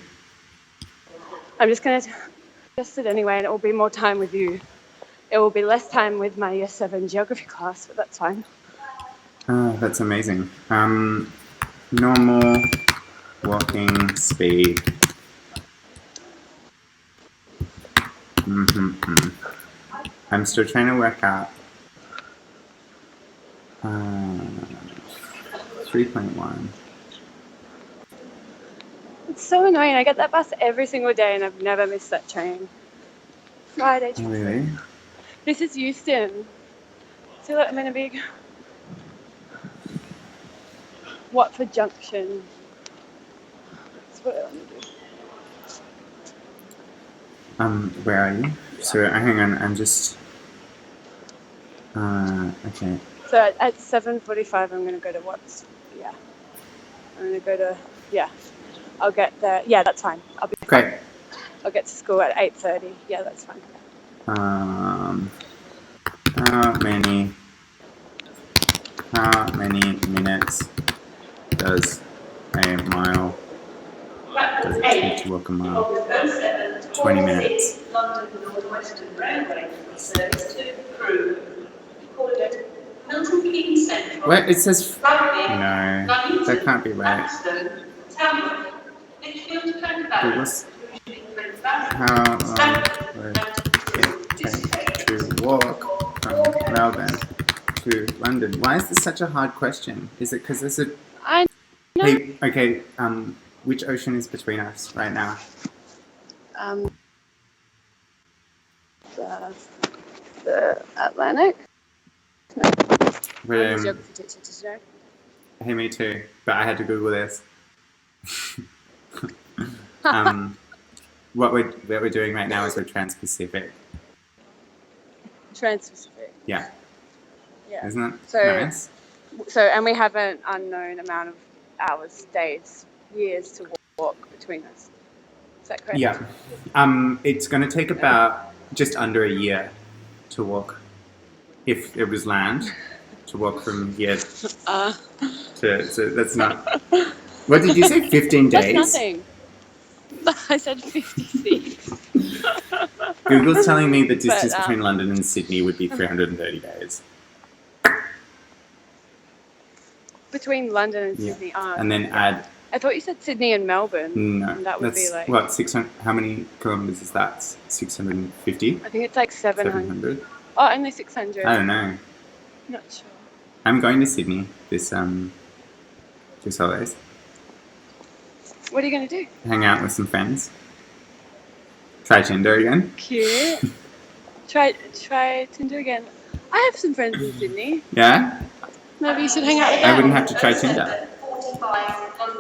I'm just going to adjust it anyway, and it will be more time with you. It will be less time with my Year 7 geography class, but that's fine. Oh, that's amazing. Normal walking speed. I'm still trying to work out 3.1. It's so annoying. I get that bus every single day, and I've never missed that train. Friday. Oh, really? This is Euston. So look, I'm in a big Watford Junction. That's what I want to do. Where are you? So, hang on, I'm just... okay. So at 7:45, I'm going to go to Watts. Yeah. I'm going to go to... Yeah. I'll get there. Yeah, that's fine. I'll be Great. fine. I'll get to school at 8:30. Yeah, that's fine. How many minutes does a mile... Does it take to walk a mile? 20 minutes. London Northwestern Railway service to Crewe. Recorded Milton Keynes Central. What? It says... Rugby, No, Nuneaton, that can't be right. Maidstone, Tamworth, Lichfield, Cranbourne, Douglas, how long would it take to walk from Melbourne to London? Why is this such a hard question? Is it because there's a... I know. Hey, okay, which ocean is between us right now? The Atlantic. No. I'm a geography teacher today. Hey, me too, but I had to Google this. What we're doing right now is we're transpacific. Transpacific. Yeah. Yeah. Isn't that So- nice? So, and we have an unknown amount of hours, days, years to walk between us. Is that correct? Yeah. It's going to take about just under a year to walk, if it was land, to walk from here to... So that's not... What did you say, 15 days? That's nothing. I said 56. Google's telling me the distance But, between London and Sydney would be 330 days. Between London and Yeah. Sydney. And then add... I thought you said Sydney and Melbourne. No, And that would that's... be like... What, 600... How many kilometres is that? 650? I think it's like 700. 700? Oh, only 600. I don't know. Not sure. I'm going to Sydney this holidays. What are you going to do? Hang out with some friends. Try Tinder again. Cute. Try Tinder again. I have some friends in Sydney. Yeah? Maybe you should hang out with them. I wouldn't have to try Tinder.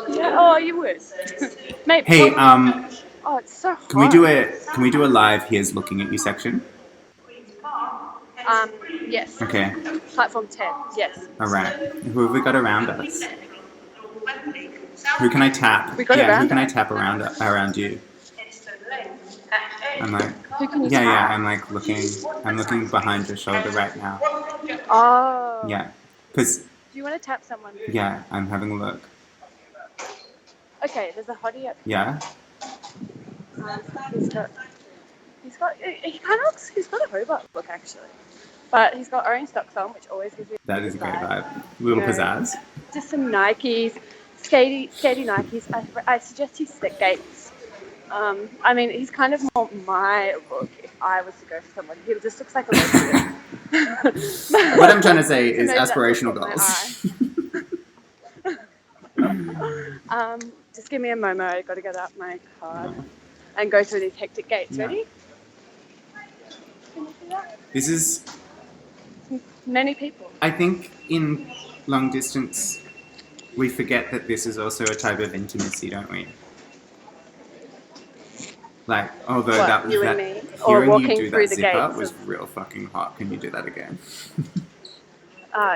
Yeah, oh, you would. Maybe. Hey, Oh, it's so hot. can we do a live here's looking at you section? Yes. Okay. Platform 10. Yes. Alright. Who have we got around us? Who can I tap? We got who around can I us. tap around you? I'm like, Who can you yeah, tap? I'm like I'm looking behind your shoulder right now. Oh. Yeah. Because, Do you want to tap someone? yeah, I'm having a look. Okay, there's a hottie up Yeah? He's got he kind of looks, he's got a Hobart look actually, but he's got orange socks on, which always gives me That is a great vibe. Little Yeah. pizzazz. Just some Nikes, skatey Nikes. I suggest he stick gates. I mean, he's kind of more my look if I was to go for someone. He just looks like a lesbian. What I'm trying to say is maybe that aspirational caught my goals. Just give me a moment. I've got to get out my card and go through these hectic gates. Yeah. Ready? Can you see that? This is, Many people. I think, in long distance, we forget that this is also a type of intimacy, don't we? Like, although What, that you that and me? Or hearing walking you do through that the zip up gates was of- real fucking hot. Can you do that again?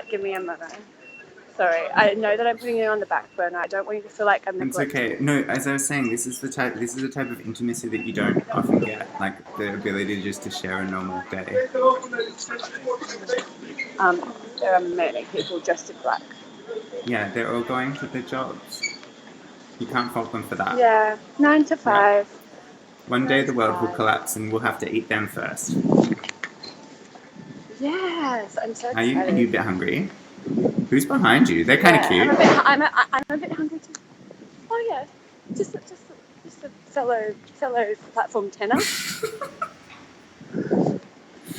Give me a moment. Sorry, I know that I'm putting you on the back burner. I don't want you to feel like I'm It's neglecting. okay. No, as I was saying, this is a type of intimacy that you don't often get, like the ability just to share a normal day. There are many people dressed in black. Yeah, they're all going to their jobs. You can't fault them for that. Yeah, 9 to 5. One day Nine the to world will 5. collapse and we'll have to eat them first. Yes, I'm so Are excited. you a bit hungry? Who's behind you? They're kind of cute. I'm a bit hungry too. Oh yeah, just a fellow platform 10er.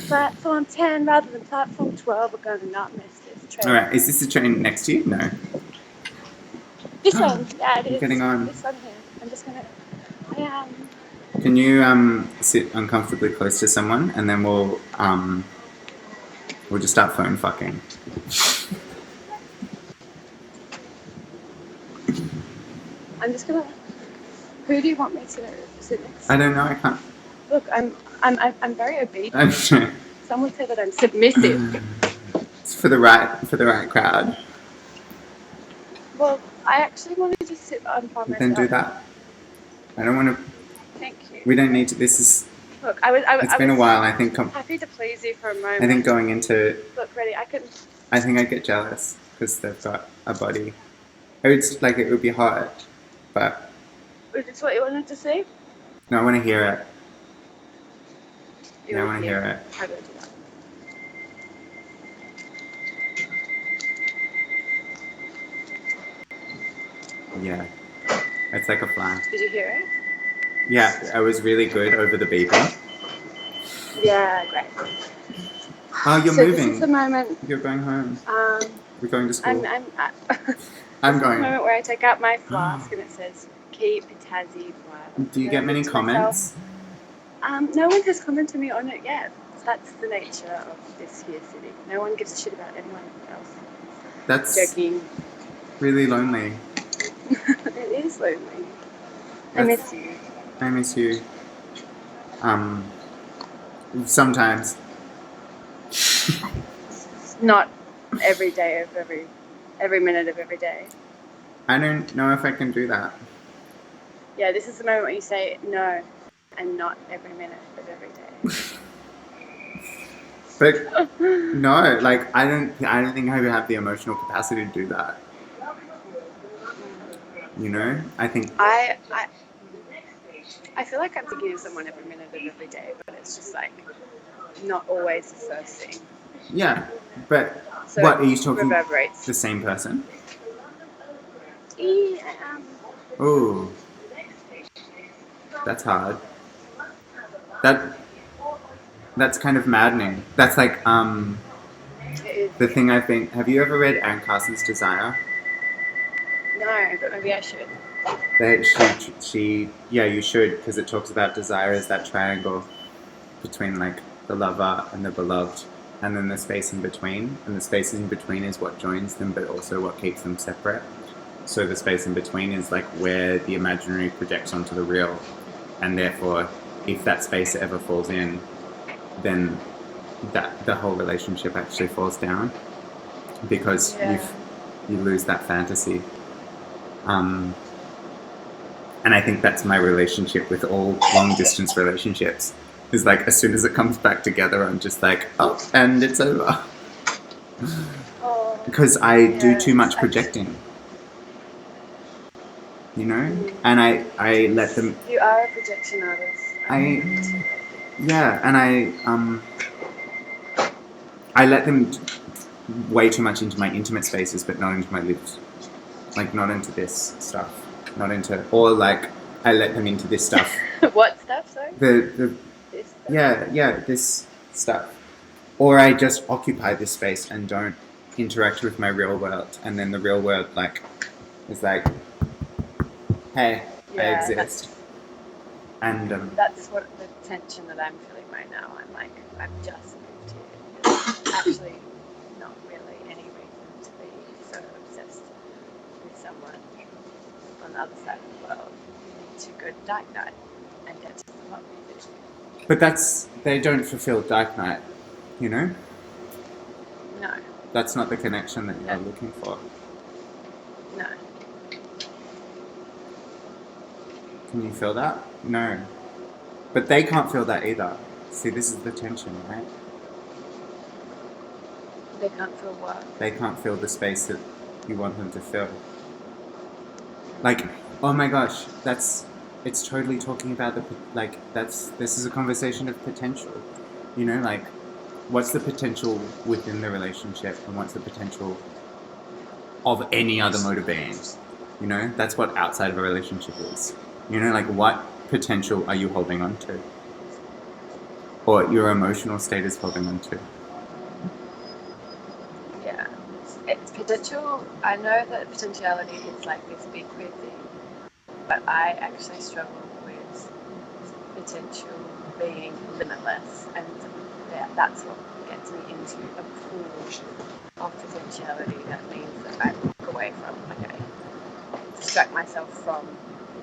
Platform 10 rather than platform 12. We're going to not miss this train. All right, is this the train next to you? No. This one, yeah, it is. You're getting on. This one here. I'm just gonna. Can you sit uncomfortably close to someone, and then we'll just start phone fucking. I'm just gonna. Who do you want me to sit next to? I don't know. I can't. Look, I'm very obedient. I'm sure. Someone said that I'm submissive. It's for the right crowd. Well, I actually wanted to sit on by myself. Then do that. I don't want to. Thank you. We don't need to. This is. Look, It's been a while. I think. Happy to please you for a moment. I think going into. Look, ready? I think I'd get jealous because they've got a body. It would be hot, but. Is this what you wanted to see? No, I want to hear it. You I want to hear it. How do I do that? Yeah. It's like a flash. Did you hear it? Yeah, I was really good over the beeping. Yeah, great. Oh, you're so moving. This is the moment. You're going home. We're going to school. I'm I'm This is going. the moment where I take out my flask and it says, "Keep Tassie quiet." Do you get many comments? No one has commented me on it yet. That's the nature of this here city. No one gives a shit about anyone else. That's Joking. really lonely. It is lonely. I miss you. I miss you. Sometimes. Not every day of every minute of every day. I don't know if I can do that. Yeah, this is the moment when you say no, and not every minute of every day. But no, like I don't think I would have the emotional capacity to do that. You know, I think I feel like I'm thinking of someone every minute of every day, but it's just like not always the first thing. yeah. But So what are you talking? Reverberates. The same person? Yeah. Oh, that's hard. That's kind of maddening. That's like the thing I've been. Have you ever read Anne Carson's Desire? No, but maybe I should. Yeah, you should, because it talks about desire as that triangle between like the lover and the beloved, and then the space in between. And the space in between is what joins them, but also what keeps them separate. So the space in between is like where the imaginary projects onto the real, and therefore, if that space ever falls in, then the whole relationship actually falls down, because you lose that fantasy. And I think that's my relationship with all long distance relationships. Is like as soon as it comes back together, I'm just like, oh, and it's over. Because I do too much projecting. You know? And I let them... You are a projection artist. I let them way too much into my intimate spaces, but not into my lives. Like, not into this stuff. Not into... Or, like, I let them into this stuff. What stuff, sorry? This stuff. Yeah, this stuff. Or I just occupy this space and don't interact with my real world. And then the real world, like, is like, hey, I exist. And that's what the tension that I'm feeling right now. I'm like, I've just moved here. There's actually not really any reason to be so obsessed with someone on the other side of the world. You need to go to Dark Night and get to the pop music. but they don't fulfill Dark Night, you know? No. That's not the connection that you're looking for. No. Can you feel that? No. But they can't feel that either. See, this is the tension, right? They can't feel what? They can't feel the space that you want them to feel. Like, oh my gosh, it's totally talking about this is a conversation of potential. You know, like, what's the potential within the relationship and what's the potential of any other mode of being? You know, that's what outside of a relationship is. You know, like, what potential are you holding on to? Or your emotional state is holding on to? Yeah. It's potential. I know that potentiality is like this big weird thing, but I actually struggle with potential being limitless, and that's what gets me into a pool of potentiality. That means that I walk away from, okay, distract myself from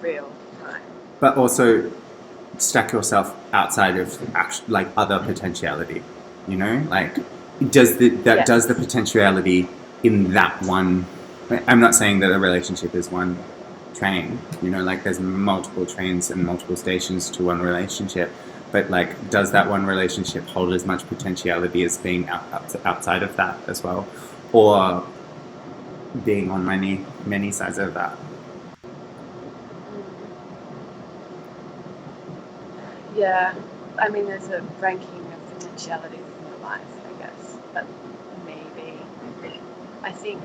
real time. But also stack yourself outside of like other potentiality. You know, like does the potentiality in that one? I'm not saying that a relationship is one train. You know, like there's multiple trains and multiple stations to one relationship. But like, does that one relationship hold as much potentiality as being outside of that as well, or being on many sides of that? Yeah, I mean, there's a ranking of potentialities in your life, I guess, but maybe I think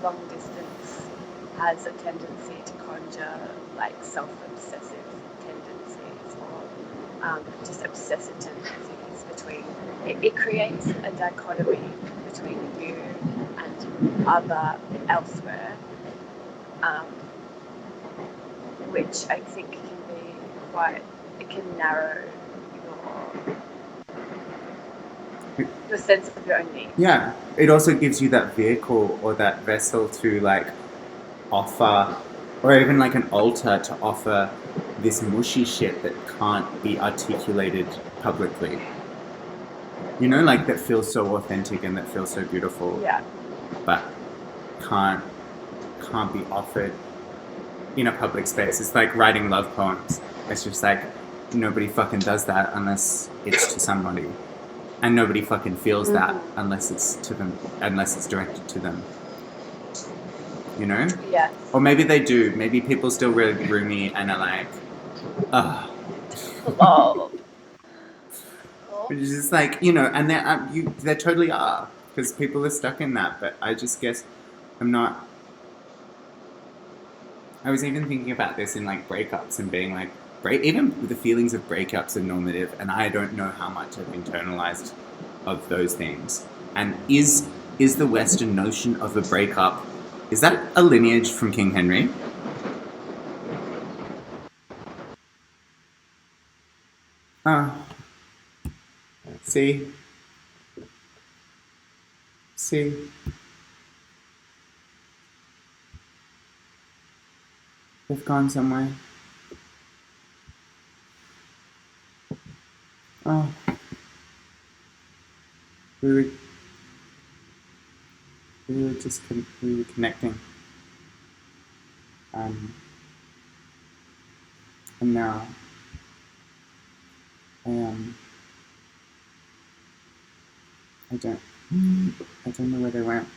long distance has a tendency to conjure like self-obsessive tendencies or just obsessive tendencies between it creates a dichotomy between you and other elsewhere, which I think can be quite, it can narrow your sense of your own needs. Yeah, it also gives you that vehicle or that vessel to like offer, or even like an altar to offer this mushy shit that can't be articulated publicly. You know, like that feels so authentic and that feels so beautiful. Yeah. But can't be offered in a public space. It's like writing love poems. It's just like nobody fucking does that unless it's to somebody. And nobody fucking feels that unless it's to them, unless it's directed to them. You know? Yeah. Or maybe they do. Maybe people still really roomy and are like, ugh. Love. Which is just like, you know, and they totally are. Because people are stuck in that. But I just guess I'm not. I was even thinking about this in like breakups and being like, even the feelings of breakups are normative, and I don't know how much I've internalized of those things. And is the Western notion of a breakup, is that a lineage from King Henry? Oh. See? They've gone somewhere. Oh. We were connecting. And now I don't know where they went.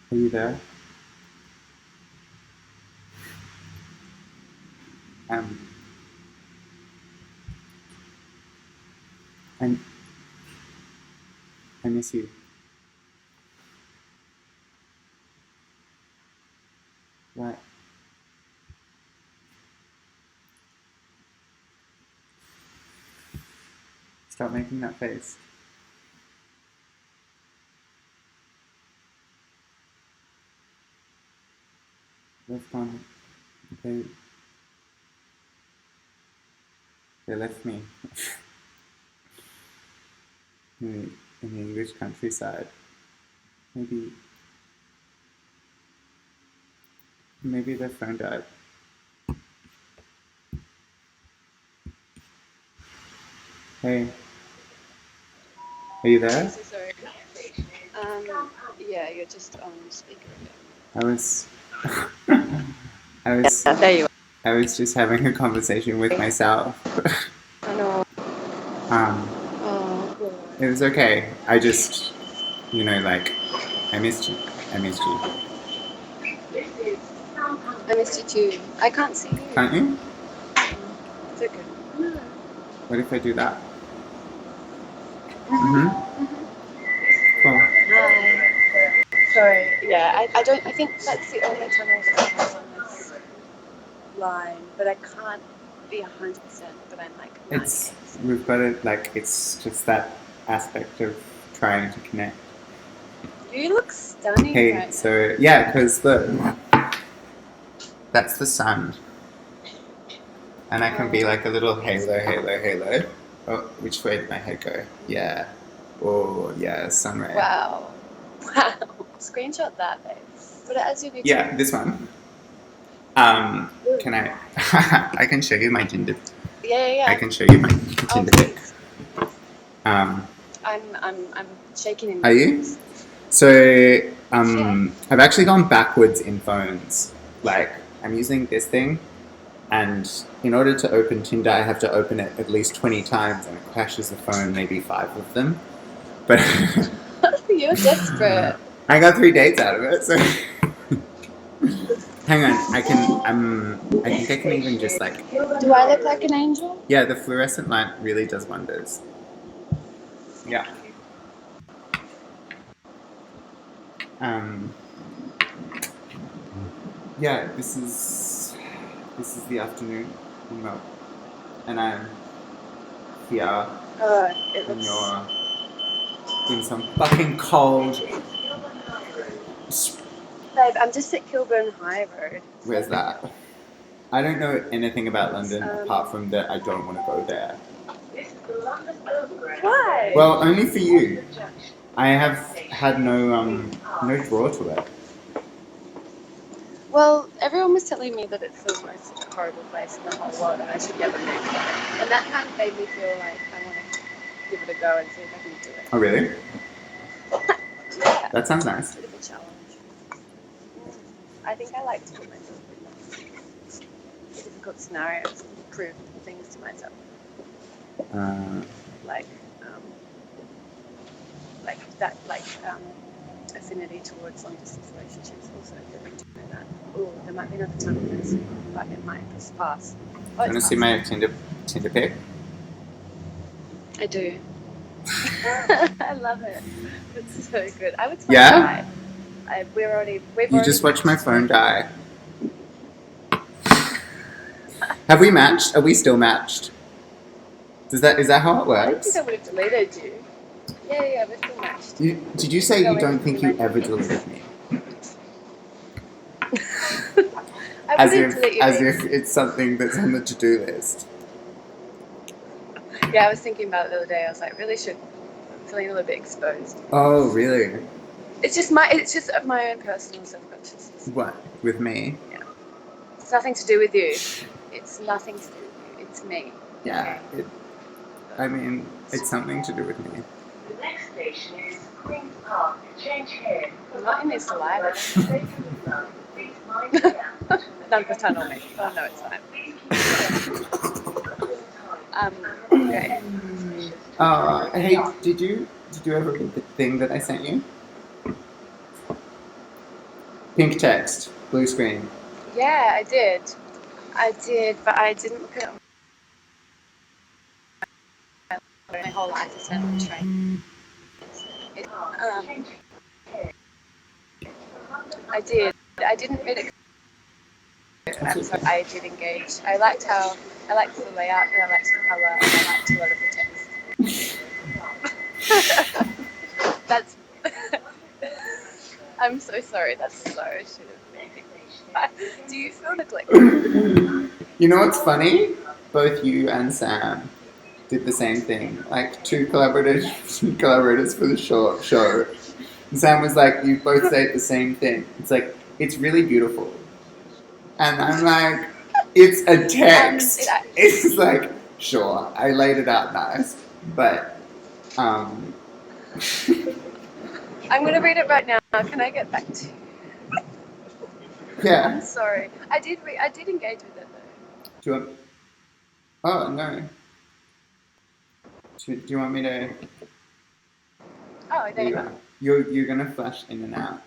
Are you there? I miss you. What? Stop making that face. They've gone. They left me in the English countryside. Maybe their phone died. Hey, are you there? So sorry. Yeah, you're just on speaker again. I was There you are. I was just having a conversation with myself. I know. Oh, God. It was okay. I just, like, I missed you. I missed you. I missed you too. I can't see you. Can't you? It's okay. No. What if I do that? Mhm. Cool. Hi. Sorry. Yeah, I don't. I think that's the only tunnel that I have on this line, but I can't be 100%. But I'm like. We've got it, like, it's just that aspect of trying to connect. You look stunning Hey, right so, yeah, because that's the sun. And I can be like a little halo. Oh, which way did my head go? Yeah. Oh, yeah, sun ray. now. Wow. Screenshot that, babe. Put it as your new Yeah, this one. Can I? I can show you my Tinder. Yeah. I can show you my Tinder pic. Please. Um, I'm shaking in Are you? boots. So, I've actually gone backwards in phones. Like, I'm using this thing, and in order to open Tinder, I have to open it at least 20 times, and it crashes the phone maybe 5 of them. But You're desperate. I got 3 dates out of it, so hang on, I think I can even just like, Do I look like an angel? yeah, the fluorescent light really does wonders. Yeah. Yeah, this is the afternoon, and I'm here, It and looks. you're in some fucking cold. Babe, I'm just at Kilburn High Road. Where's that? I don't know anything about London apart from that I don't want to go there. Why? Well, only for you. I have had no draw to it. Well, everyone was telling me that it's the most horrible place in the whole world and I should never move there. And that kind of made me feel like I want to give it a go and see if I can do it. Oh, really? Yeah. That sounds nice. It's a bit of a challenge. I think I like to put myself in difficult scenarios and prove things to myself. Like affinity towards long distance relationships also really do that. Oh, there might be another time in this, but it might just pass. Do you want to see my Tinder pic? I do. I love it. It's so good. I would Yeah? We've just watched my phone die. Have we matched? Are we still matched? Is that how it I don't works? think I would have deleted you. Yeah, we're still matched. Did you say you don't think you ever deleted me? As if it's something that's on the to-do list. Yeah, I was thinking about it the other day. I was like, really should. I'm feeling a little bit exposed. Oh, really? It's just my own personal self-consciousness. What? With me? Yeah. It's nothing to do with you. It's nothing to do with you. It's me. Yeah. It's something to do with me. The next station is Queen's Park. Change here. I'm not in this saliva. None of the tunnel, mate. Oh no, it's fine. Okay. Hey, did you ever read the thing that I sent you? Pink text, blue screen. Yeah, I did, but I didn't look at it. My whole life is spent on the train. I didn't read it. I'm sorry, I did engage. I liked the layout, and I liked the colour, and I liked a lot of the text. That's. I'm so sorry. That's so shit of me. Do you feel neglected? You know what's funny? Both you and Sam did the same thing. Like 2 collaborators for the show. And Sam was like, you both say the same thing. It's like, it's really beautiful. And I'm like, it's a text. It's like, sure, I laid it out nice, but I'm gonna read it right now. Can I get back to you? yeah. I'm sorry. I did engage with it though. Do you want? Oh no. Do you want me to? Oh, there you go. You're gonna flash in and out.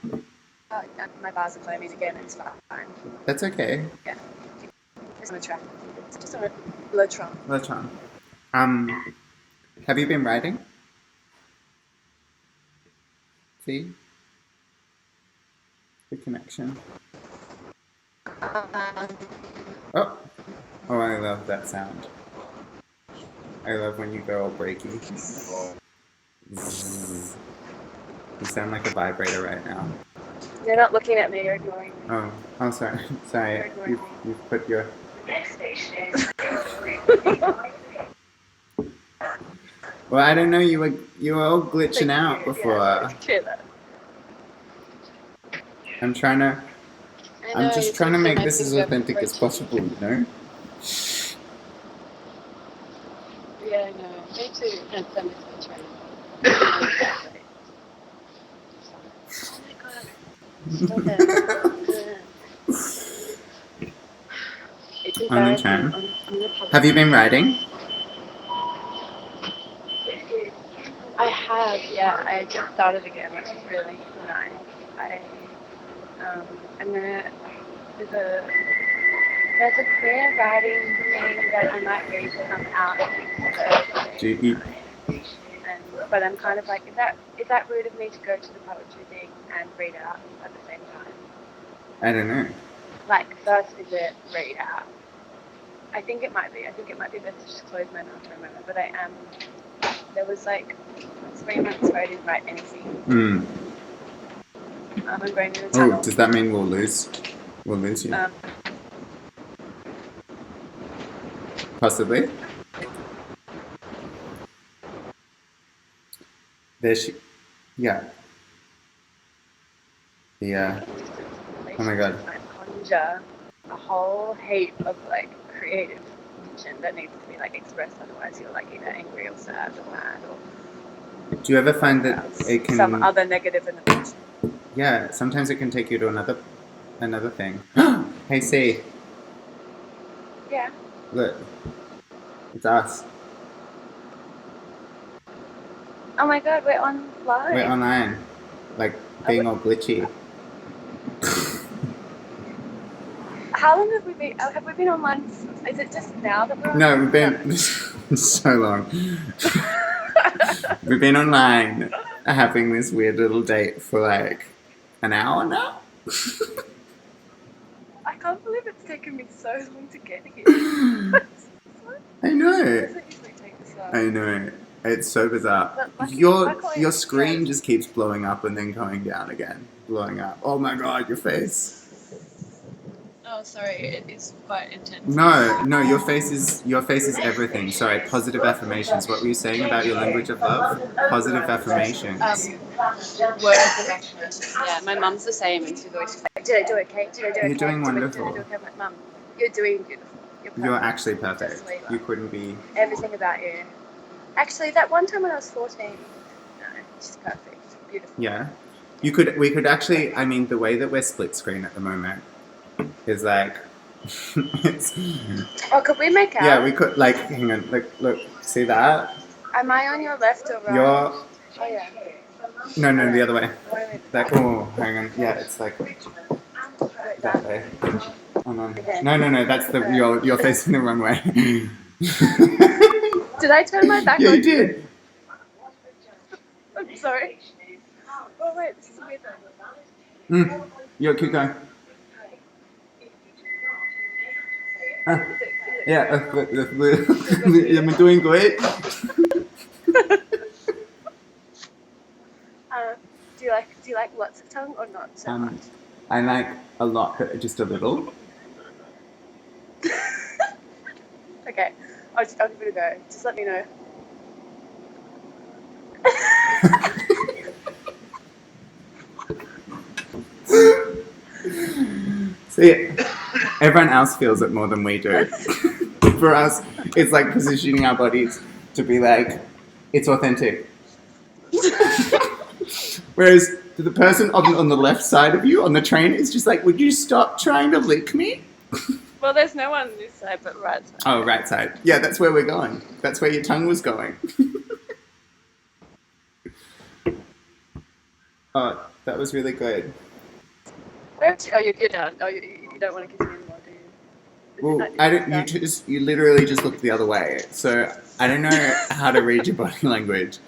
Oh, my bars are foaming again. It's fine. That's okay. Yeah. Just on a track. It's just on a low trunk. Let's try. Have you been writing? See? The connection. Oh! Oh, I love that sound. I love when you go all breaky. Zzz. You sound like a vibrator right now. You're not looking at me, you're ignoring me. Oh, sorry. Sorry. You've put your... Next station is Well, I don't know, you were all glitching out before. Yeah, I'm just trying to make this as authentic as possible, you know? Yeah, I know. Me too. And so much training. Oh my god. It's On the train. on the public. Have you been writing? I have, yeah. I just started again, which is really nice. I'm gonna. There's a queer writing thing that I might read some out next Thursday. Do you... But I'm kind of like, is that rude of me to go to the poetry thing and read out at the same time? I don't know. Like, first visit, read out. I think it might be. I think it might be best to just close my mouth for a moment. But I am. There was like 3 months where I didn't write anything. I'm going in the tunnel. Oh, does that mean we'll lose? We'll lose you? Possibly. There she... Yeah. Yeah. Oh my god. I conjure a whole heap of like creative tension that needs to be like expressed, otherwise you're like either angry or sad or mad or Do you ever find that it can... some other negative emotion. Yeah, sometimes it can take you to another thing. Hey, Cee. Yeah. Look. It's us. Oh my god, we're on live. We're online. Like, being all glitchy. How long have we been? Have we been online? Is it just now that we're on? No, we've been... so long. We've been online having this weird little date for like an hour now. I can't believe it's taken me so long to get here. I know. Doesn't usually take this long. I know. It's so bizarre. But luckily- Your luckily- screen just keeps blowing up and then going down again. Blowing up. Oh my god, your face. Oh, sorry, it is quite intense. No, your face is everything. Sorry, positive affirmations. What were you saying about your language of love? Positive affirmations. Words of affirmation. Yeah, my mum's the same, and she's always like, "Did I do okay? Did I do okay? You're doing wonderful. Did I do okay?" I'm like, "Mum, you're doing beautiful. You're perfect. You're actually perfect. Just the way you are. You couldn't be... Everything about you." Actually, that one time when I was 14, no, she's perfect. Beautiful. Yeah. We could actually, I mean, the way that we're split screen at the moment is like... it's... Oh, could we make out? Yeah, we could, like, hang on, look, see that? Am I on your left or right? You're... Oh, yeah. No, the other way. Wait. Like, oh, hang on. Yeah, it's like that way. Oh, no. Okay. No, that's you're facing the wrong way. Did I turn my back Yeah, on you did. I'm sorry. Oh, wait, this is a weird thing. Yo, keep going. Yeah, I'm doing great. Do you like lots of tongue or not so much? I like a lot, but just a little. Okay, I'll give it a go. Just let me know. See, everyone else feels it more than we do. For us, it's like positioning our bodies to be like, it's authentic. Whereas to the person on the left side of you on the train, it's just like, would you stop trying to lick me? Well, there's no one on this side but right side. Oh, right side. Yeah, that's where we're going. That's where your tongue was going. Oh, that was really good. Oh, you're done. Oh, you don't want to kiss me anymore, do you? Well, I don't. You literally just looked the other way. So I don't know how to read your body language.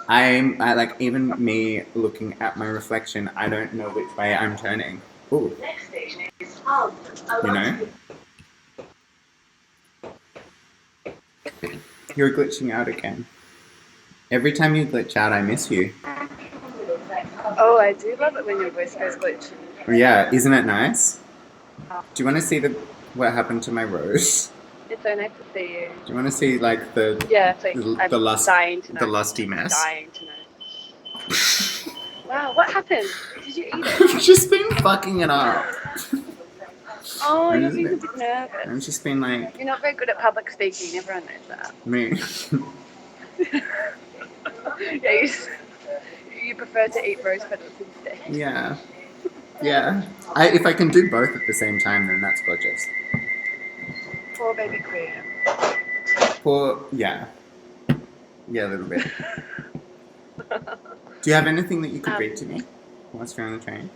I like even me looking at my reflection. I don't know which way I'm turning. Ooh, Next station is you know. You're glitching out again. Every time you glitch out, I miss you. Oh, I do love it when your voice goes glitchy. Yeah, isn't it nice? Do you want to see what happened to my rose? It's so nice to see you. Do you want to see like the Yeah, please. I'm dying to know. the lusty mess? Dying to know. Wow, what happened? Did you eat it? I've just been fucking it up. Oh, you're Isn't being a it? bit nervous. I've just been like You're not very good at public speaking. Everyone knows that. me. Yeah, you prefer to eat rose petals instead. Yeah. Yeah. If I can do both at the same time, then that's gorgeous. Poor baby queer. Yeah. Yeah, a little bit. Do you have anything that you could read to me whilst you're on the train?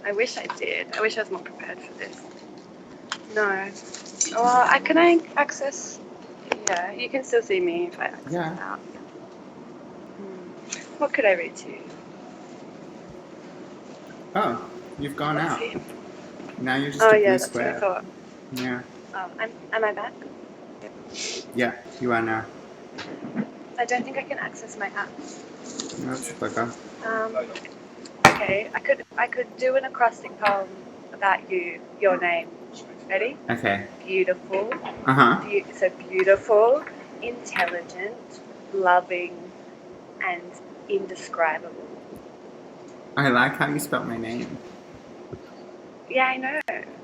I wish I did. I wish I was more prepared for this. No. Well, can I access? Yeah, you can still see me if I access out. What could I read to you? Oh, you've gone out. See? Now you're just Oh, a blue yeah, that's square. what I thought. Yeah. Oh, am I back? Yeah, you are now. I don't think I can access my apps. No, it's a bugger. Okay, I could do an acrostic poem about you, your name. Ready? Okay. Beautiful. Uh-huh. So beautiful, intelligent, loving, and indescribable. I like how you spelled my name. Yeah, I know.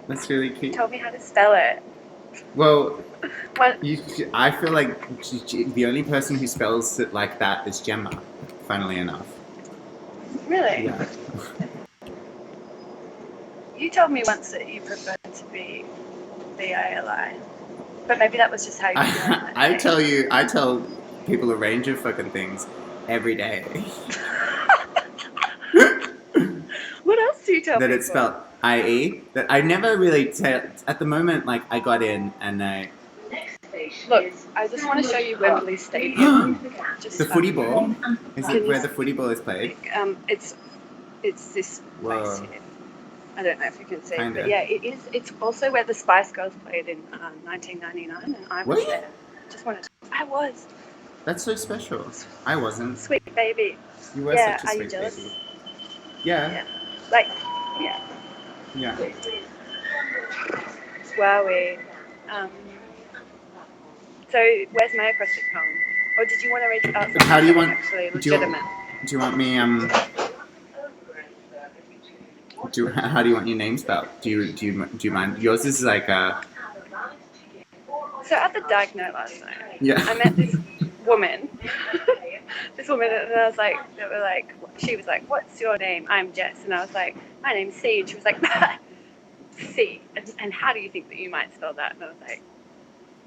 That's really You cute. told me how to spell it. Well, What? I feel like the only person who spells it like that is Gemma, funnily enough. Really? Yeah. You told me once that you preferred to be billie, but maybe that was just how you were feeling that day. I tell people a range of fucking things every day. What else do you tell That people? it's spelled IE. That I never really tell. At the moment, like I got in and I. Look, I just want to show you Wembley Stadium. Just The footy ball. Is Can it you where the footy ball is played? It's this place here. I don't know if you can see, Kinda. but yeah, it is. It's also where the Spice Girls played in 1999, and I was there. Just wanted to. I was. That's so special. I wasn't. Sweet baby. You were Yeah, such a are sweet you jealous? baby. Yeah. Yeah. Like, yeah. Yeah. Wowie. So where's my acrostic poem? Or did you want to read it out? How do you want? Actually Do you, legitimate. do you want me? How do you want your name spelled? Do you mind? Yours is like a. So at the Dyke Note last night, Yeah. I met this woman. And I was like, she was like, "What's your name?" I'm Jess, and I was like, "My name's Cee," and she was like, "C." And how do you think that you might spell that? And I was like,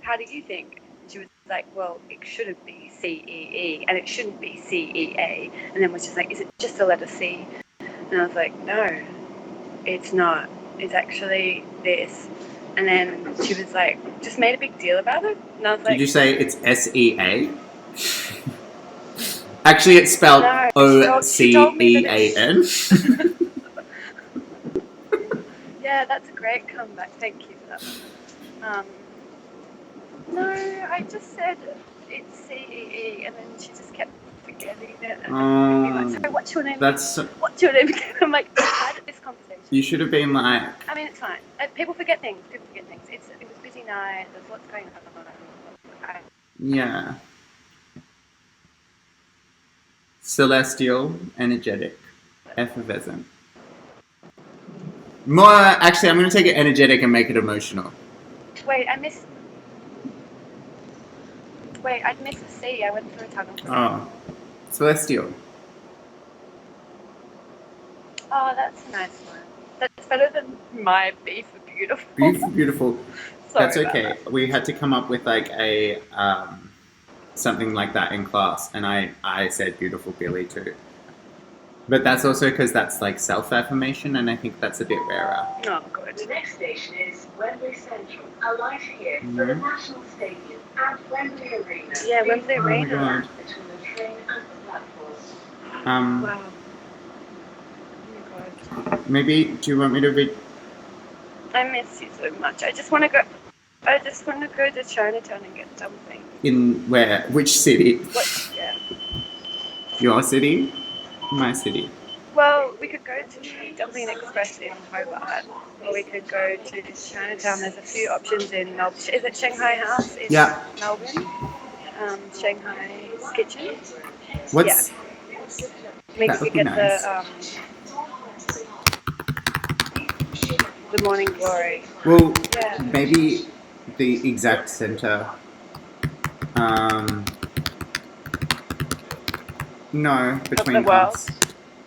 "How do you think?" And she was like, "Well, it shouldn't be CEE, and it shouldn't be CEA." And then was just like, "Is it just the letter C?" And I was like, "No, it's not. It's actually this." And then she was like, just made a big deal about it. And I was like, Did you say it's SEA? Actually, it's spelled no, she told me that OCEAN. Yeah, that's a great comeback. Thank you for that one. No, I just said it's CEE, and then she just kept forgetting it. And like, sorry, what's your name? What's your name again? I'm like, how did this conversation? You should have been like. I mean, it's fine. People forget things. It was a busy night. There's lots going on. Yeah. Celestial, energetic, effervescent. More, actually, I'm going to take it energetic and make it emotional. Wait, I missed the C. I went through a tunnel. Oh. Celestial. Oh, that's a nice one. That's better than my beef for beautiful. Beautiful, beautiful. Sorry That's about okay. that. We had to come up with like a something like that in class, and I said beautiful Billy too. But that's also because that's like self-affirmation, and I think that's a bit rarer. Oh, good. The next station is Wembley Central. Alight here for the National Stadium and Wembley Arena. Yeah, Wembley Oh my Arena. god. Between the train and the platform. Wow. Oh my god. Maybe, do you want me to read? I miss you so much. I just want to go to Chinatown and get something. In where? Which city? What? Yeah. Your city? My city. Well, we could go to the Dumpling Express in Hobart, or we could go to Chinatown. There's a few options in Melbourne. Is it Shanghai House in Melbourne? Shanghai Kitchen. What's Maybe that we would could be get nice. the Morning Glory. Well, Yeah. maybe the exact center. No, between the world? us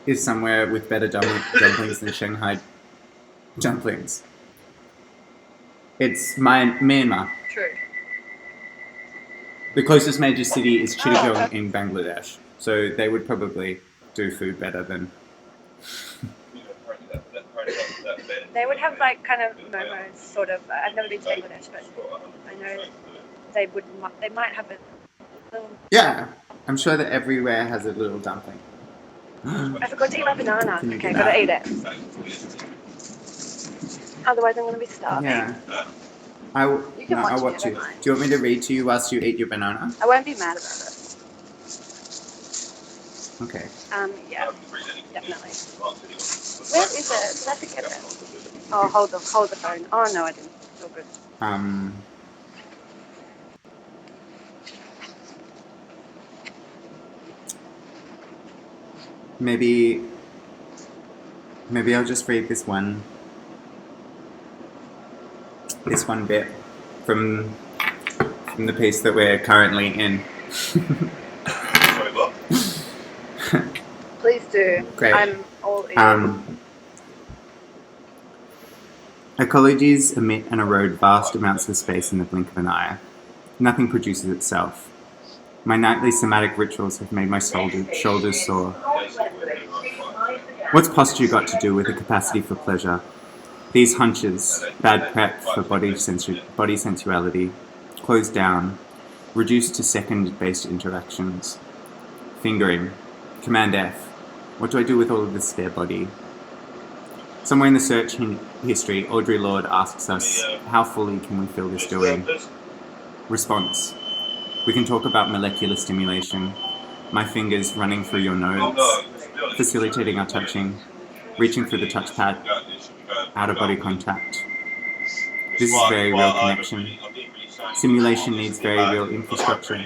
is somewhere with better dumplings than Shanghai dumplings. It's Myanmar. True. The closest major city is Chittagong in Bangladesh, so they would probably do food better than. They would have like kind of momos, sort of. I've never been to Bangladesh, but I know they might have a little. Yeah, I'm sure that everywhere has a little dumpling. I forgot to eat my banana. Can you Okay, do gotta that? eat it. Otherwise, I'm gonna be starving. Yeah. You can watch I'll me, watch I you. don't mind. Do you want me to read to you whilst you eat your banana? I won't be mad about it. Okay. Yeah, definitely. Where is it? Did I forget it? Oh, hold the phone. Oh no, I didn't. It's all good. Maybe I'll just read this one bit from the piece that we're currently in. Please do. Great. I'm all ears. Ecologies emit and erode vast amounts of space in the blink of an eye. Nothing produces itself. My nightly somatic rituals have made my shoulders sore. What's posture got to do with a capacity for pleasure? These hunches, bad prep for body sensuality, closed down, reduced to second-based interactions. Fingering, Command F. What do I do with all of this spare body? Somewhere in the search history, Audre Lorde asks us, how fully can we feel this doing? Response. We can talk about molecular stimulation, my fingers running through your nodes, facilitating our touching, reaching through the touchpad, out-of-body contact. This is very real connection. Simulation needs very real infrastructure,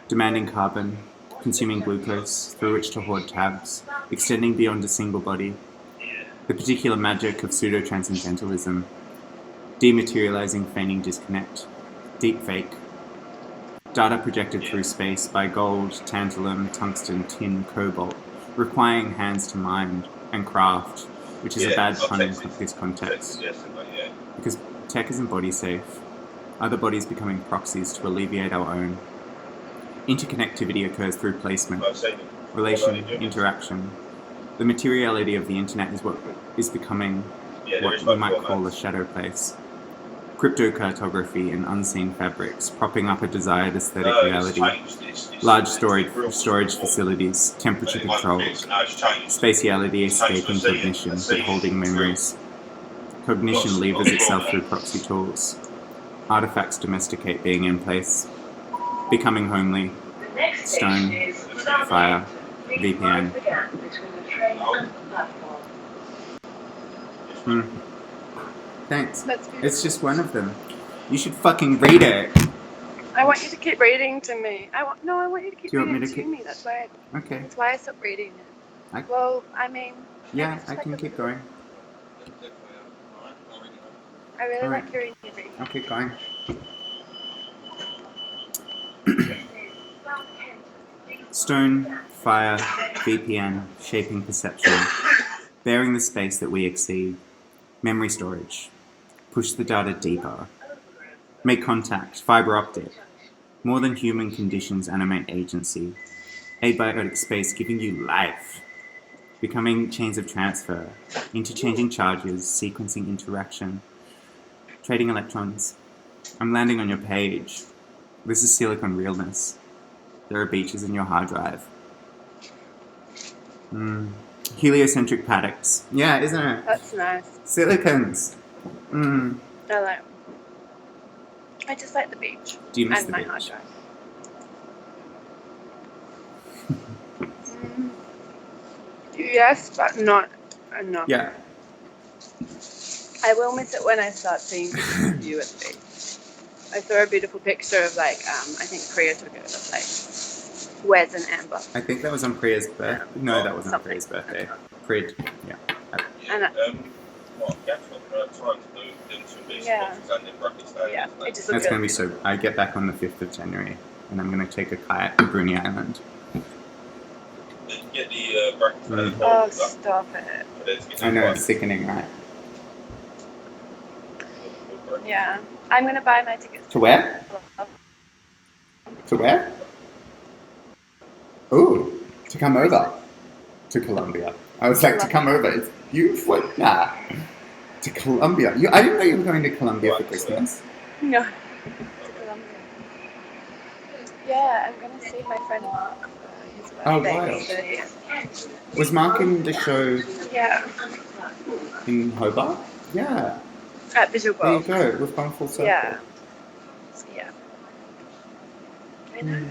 demanding carbon, consuming glucose, through which to hoard tabs, extending beyond a single body. The particular magic of pseudo-transcendentalism, dematerializing feigning disconnect, deep fake, data projected through space by gold, tantalum, tungsten, tin, cobalt, requiring hands to mind and craft, which is a bad pun in this context. Because tech isn't body safe, other bodies becoming proxies to alleviate our own. Interconnectivity occurs through placement, relation, interaction. The materiality of the internet is what is becoming what we might call a shadow place. Cryptocartography and unseen fabrics, propping up a desired aesthetic reality. Large storage facilities, temperature controlled. Spatiality escaping cognition, but holding memories. Cognition levers itself through proxy tools. Artifacts domesticate being in place. Becoming homely. Stone, fire, VPN. Thanks. It's just one of them. You should fucking read it. I want you to keep reading to me. I want you to keep reading to me. That's why I stopped reading it. I can keep going. I really like hearing you read. I'll keep going. Stone, fire, VPN, shaping perception. bearing the space that we exceed, memory storage, push the data deeper, make contact, fiber optic, more than human conditions animate agency, abiotic space giving you life, becoming chains of transfer, interchanging charges, sequencing interaction, trading electrons. I'm landing on your page. This is silicon realness. There are beaches in your hard drive. Heliocentric paddocks. Yeah, isn't it? That's nice. Silicons. I like. I just like the beach. Do you miss and the my beach? hard drive. Yes, but not enough. Yeah. I will miss it when I start seeing pictures of you at the beach. I saw a beautiful picture of I think Priya took it of Wes and Amber. I think that was on Priya's birthday. No, that wasn't on Something. Priya's birthday. Priya, yeah. And What Gaffer trying to do into these Yeah. boxes and in brackets there. yeah, it just That's looks going to be so... I get back on the 5th of January, and I'm going to take a kayak to Bruny Island. Get the brackets there. Oh, stop it. I know, it's sickening, right? Yeah. I'm going to buy my tickets. To where? To where? Ooh, to come over. To Colombia. I was like, to come over. It's beautiful. Nah. To Colombia. I didn't know you were going to Colombia for Christmas. No. To Colombia. Yeah, I'm going to see my friend Mark for his birthday. Oh, wow. his 30th. Was Mark in the show Yeah. in Hobart? Yeah. At Visual There you World. go. We've gone full circle. Yeah. Yeah. I know.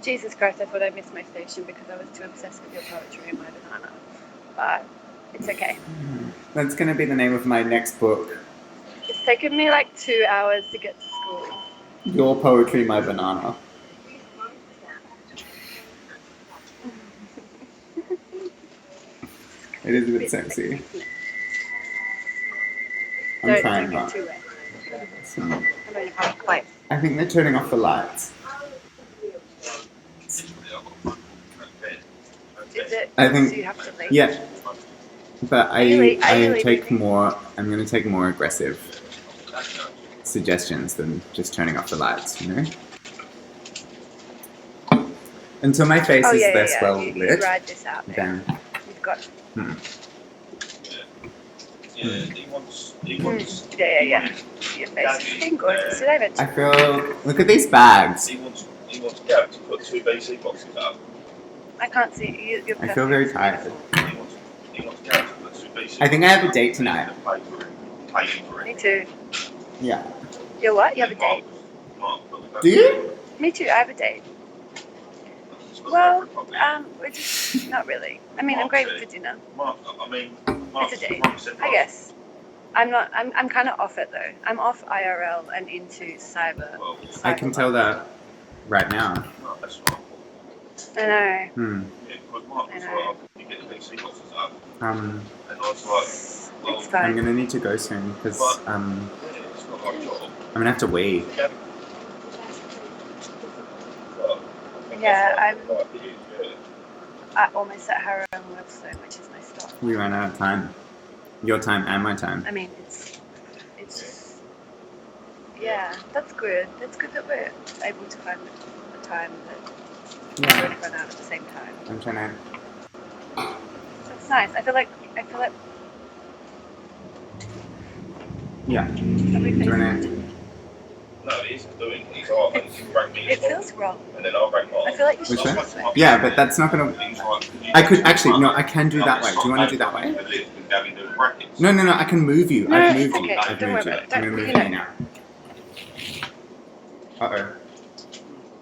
Jesus Christ, I thought I missed my station because I was too obsessed with your poetry and my banana. But it's okay. That's going to be the name of my next book. It's taken me 2 hours to get to school. Your Poetry, My Banana. It is a bit sexy. I'm trying, Don't but get too wet. I'm going to have quite. I think they're turning off the lights. Is it? I think- So you have to leave? Yeah, but Are you I take leaving? more. I'm going to take more aggressive suggestions than just turning off the lights. You know, until my face Oh, is yeah, less yeah. well You lit, ride this out there. then You've got. Yeah, he wants. Yeah. Your face is getting gorgeous. Did I mention? I feel. Look at these bags. He wants Gav to put 2 BC boxes up. I can't see you. You're I feel very tired. He wants Gav to put 2 BC. I think I have a date tonight. Pay for it. Me too. Yeah. You're what? You have a date? Do you? Me too. I have a date. Well, we're just not really. I mean, I'm great for dinner. It's a date, I guess. I'm not. I'm kind of off it though. I'm off IRL and into cyber. I can tell that right now. No, that's right. I know. Yeah, because Mark was like, you get the BC boxes up. And I was like, well, It's I'm fine. gonna need to go soon because it's not my job. I'm gonna have to wee. Yeah, I'm almost at Harrow and Webstone, which is my stop. We ran out of time. Your time and my time. I mean, it's yeah, that's good. That's good that we're able to find a time that we both run out at the same time. I'm trying to. That's nice. I feel like Yeah. are we Do you facing wanna- No, he isn't doing it. He's like, and he rang me It as well. feels wrong. And then I rang Mark. I feel like you should Which go way? this way. Yeah, but that's not gonna. I could actually no. I can do that way. Do you want to do that way? No. I can move you. No, I've it's moved you. okay. I've Don't moved you. worry about it. I'm gonna Don't- move you you know. now. Uh-oh.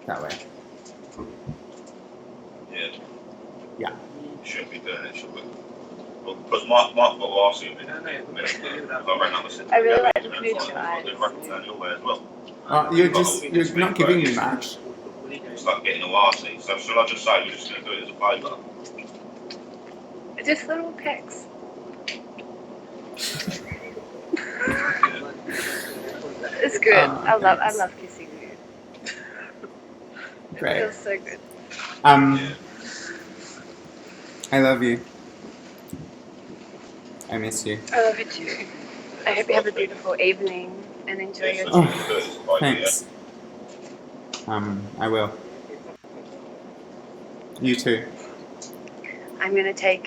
That way. Yeah. Yeah. Shouldn't be doing it, should we? Well, because Mark got last year, I rang up and said, I really like "Gavin, the you know, blue I'll eyes. do racket down your way as well." You're not giving me much. It's like getting a lassie. So should I just say we're just going to do it as a favour? Just little pecks. It's good. I love kissing you. It Great. feels so good. I love you. I miss you. I love you too. I hope you have a beautiful evening and enjoy your Oh, tea. thanks. I will. You too. I'm gonna take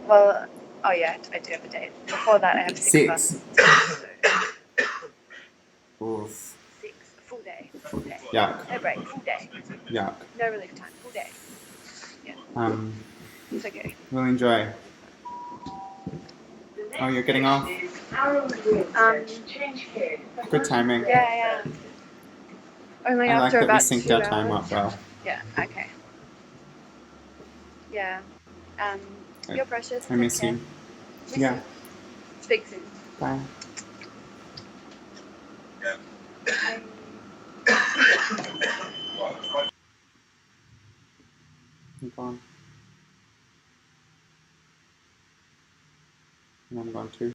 well, oh yeah, I do have a date. Before that, I have 6 6. classes. Oof. 6, full day, full day. Yuck. No break, full day. Yuck. No relief time, full day. It's okay. We'll enjoy. Oh, you're getting off? Good timing. Yeah. Only I like after that we about synced 2 our time hours. up well. Yeah, okay. Yeah. You're precious. I miss you. Yeah. Speak soon. Bye. Bye. I'm gone. And I'm gone too.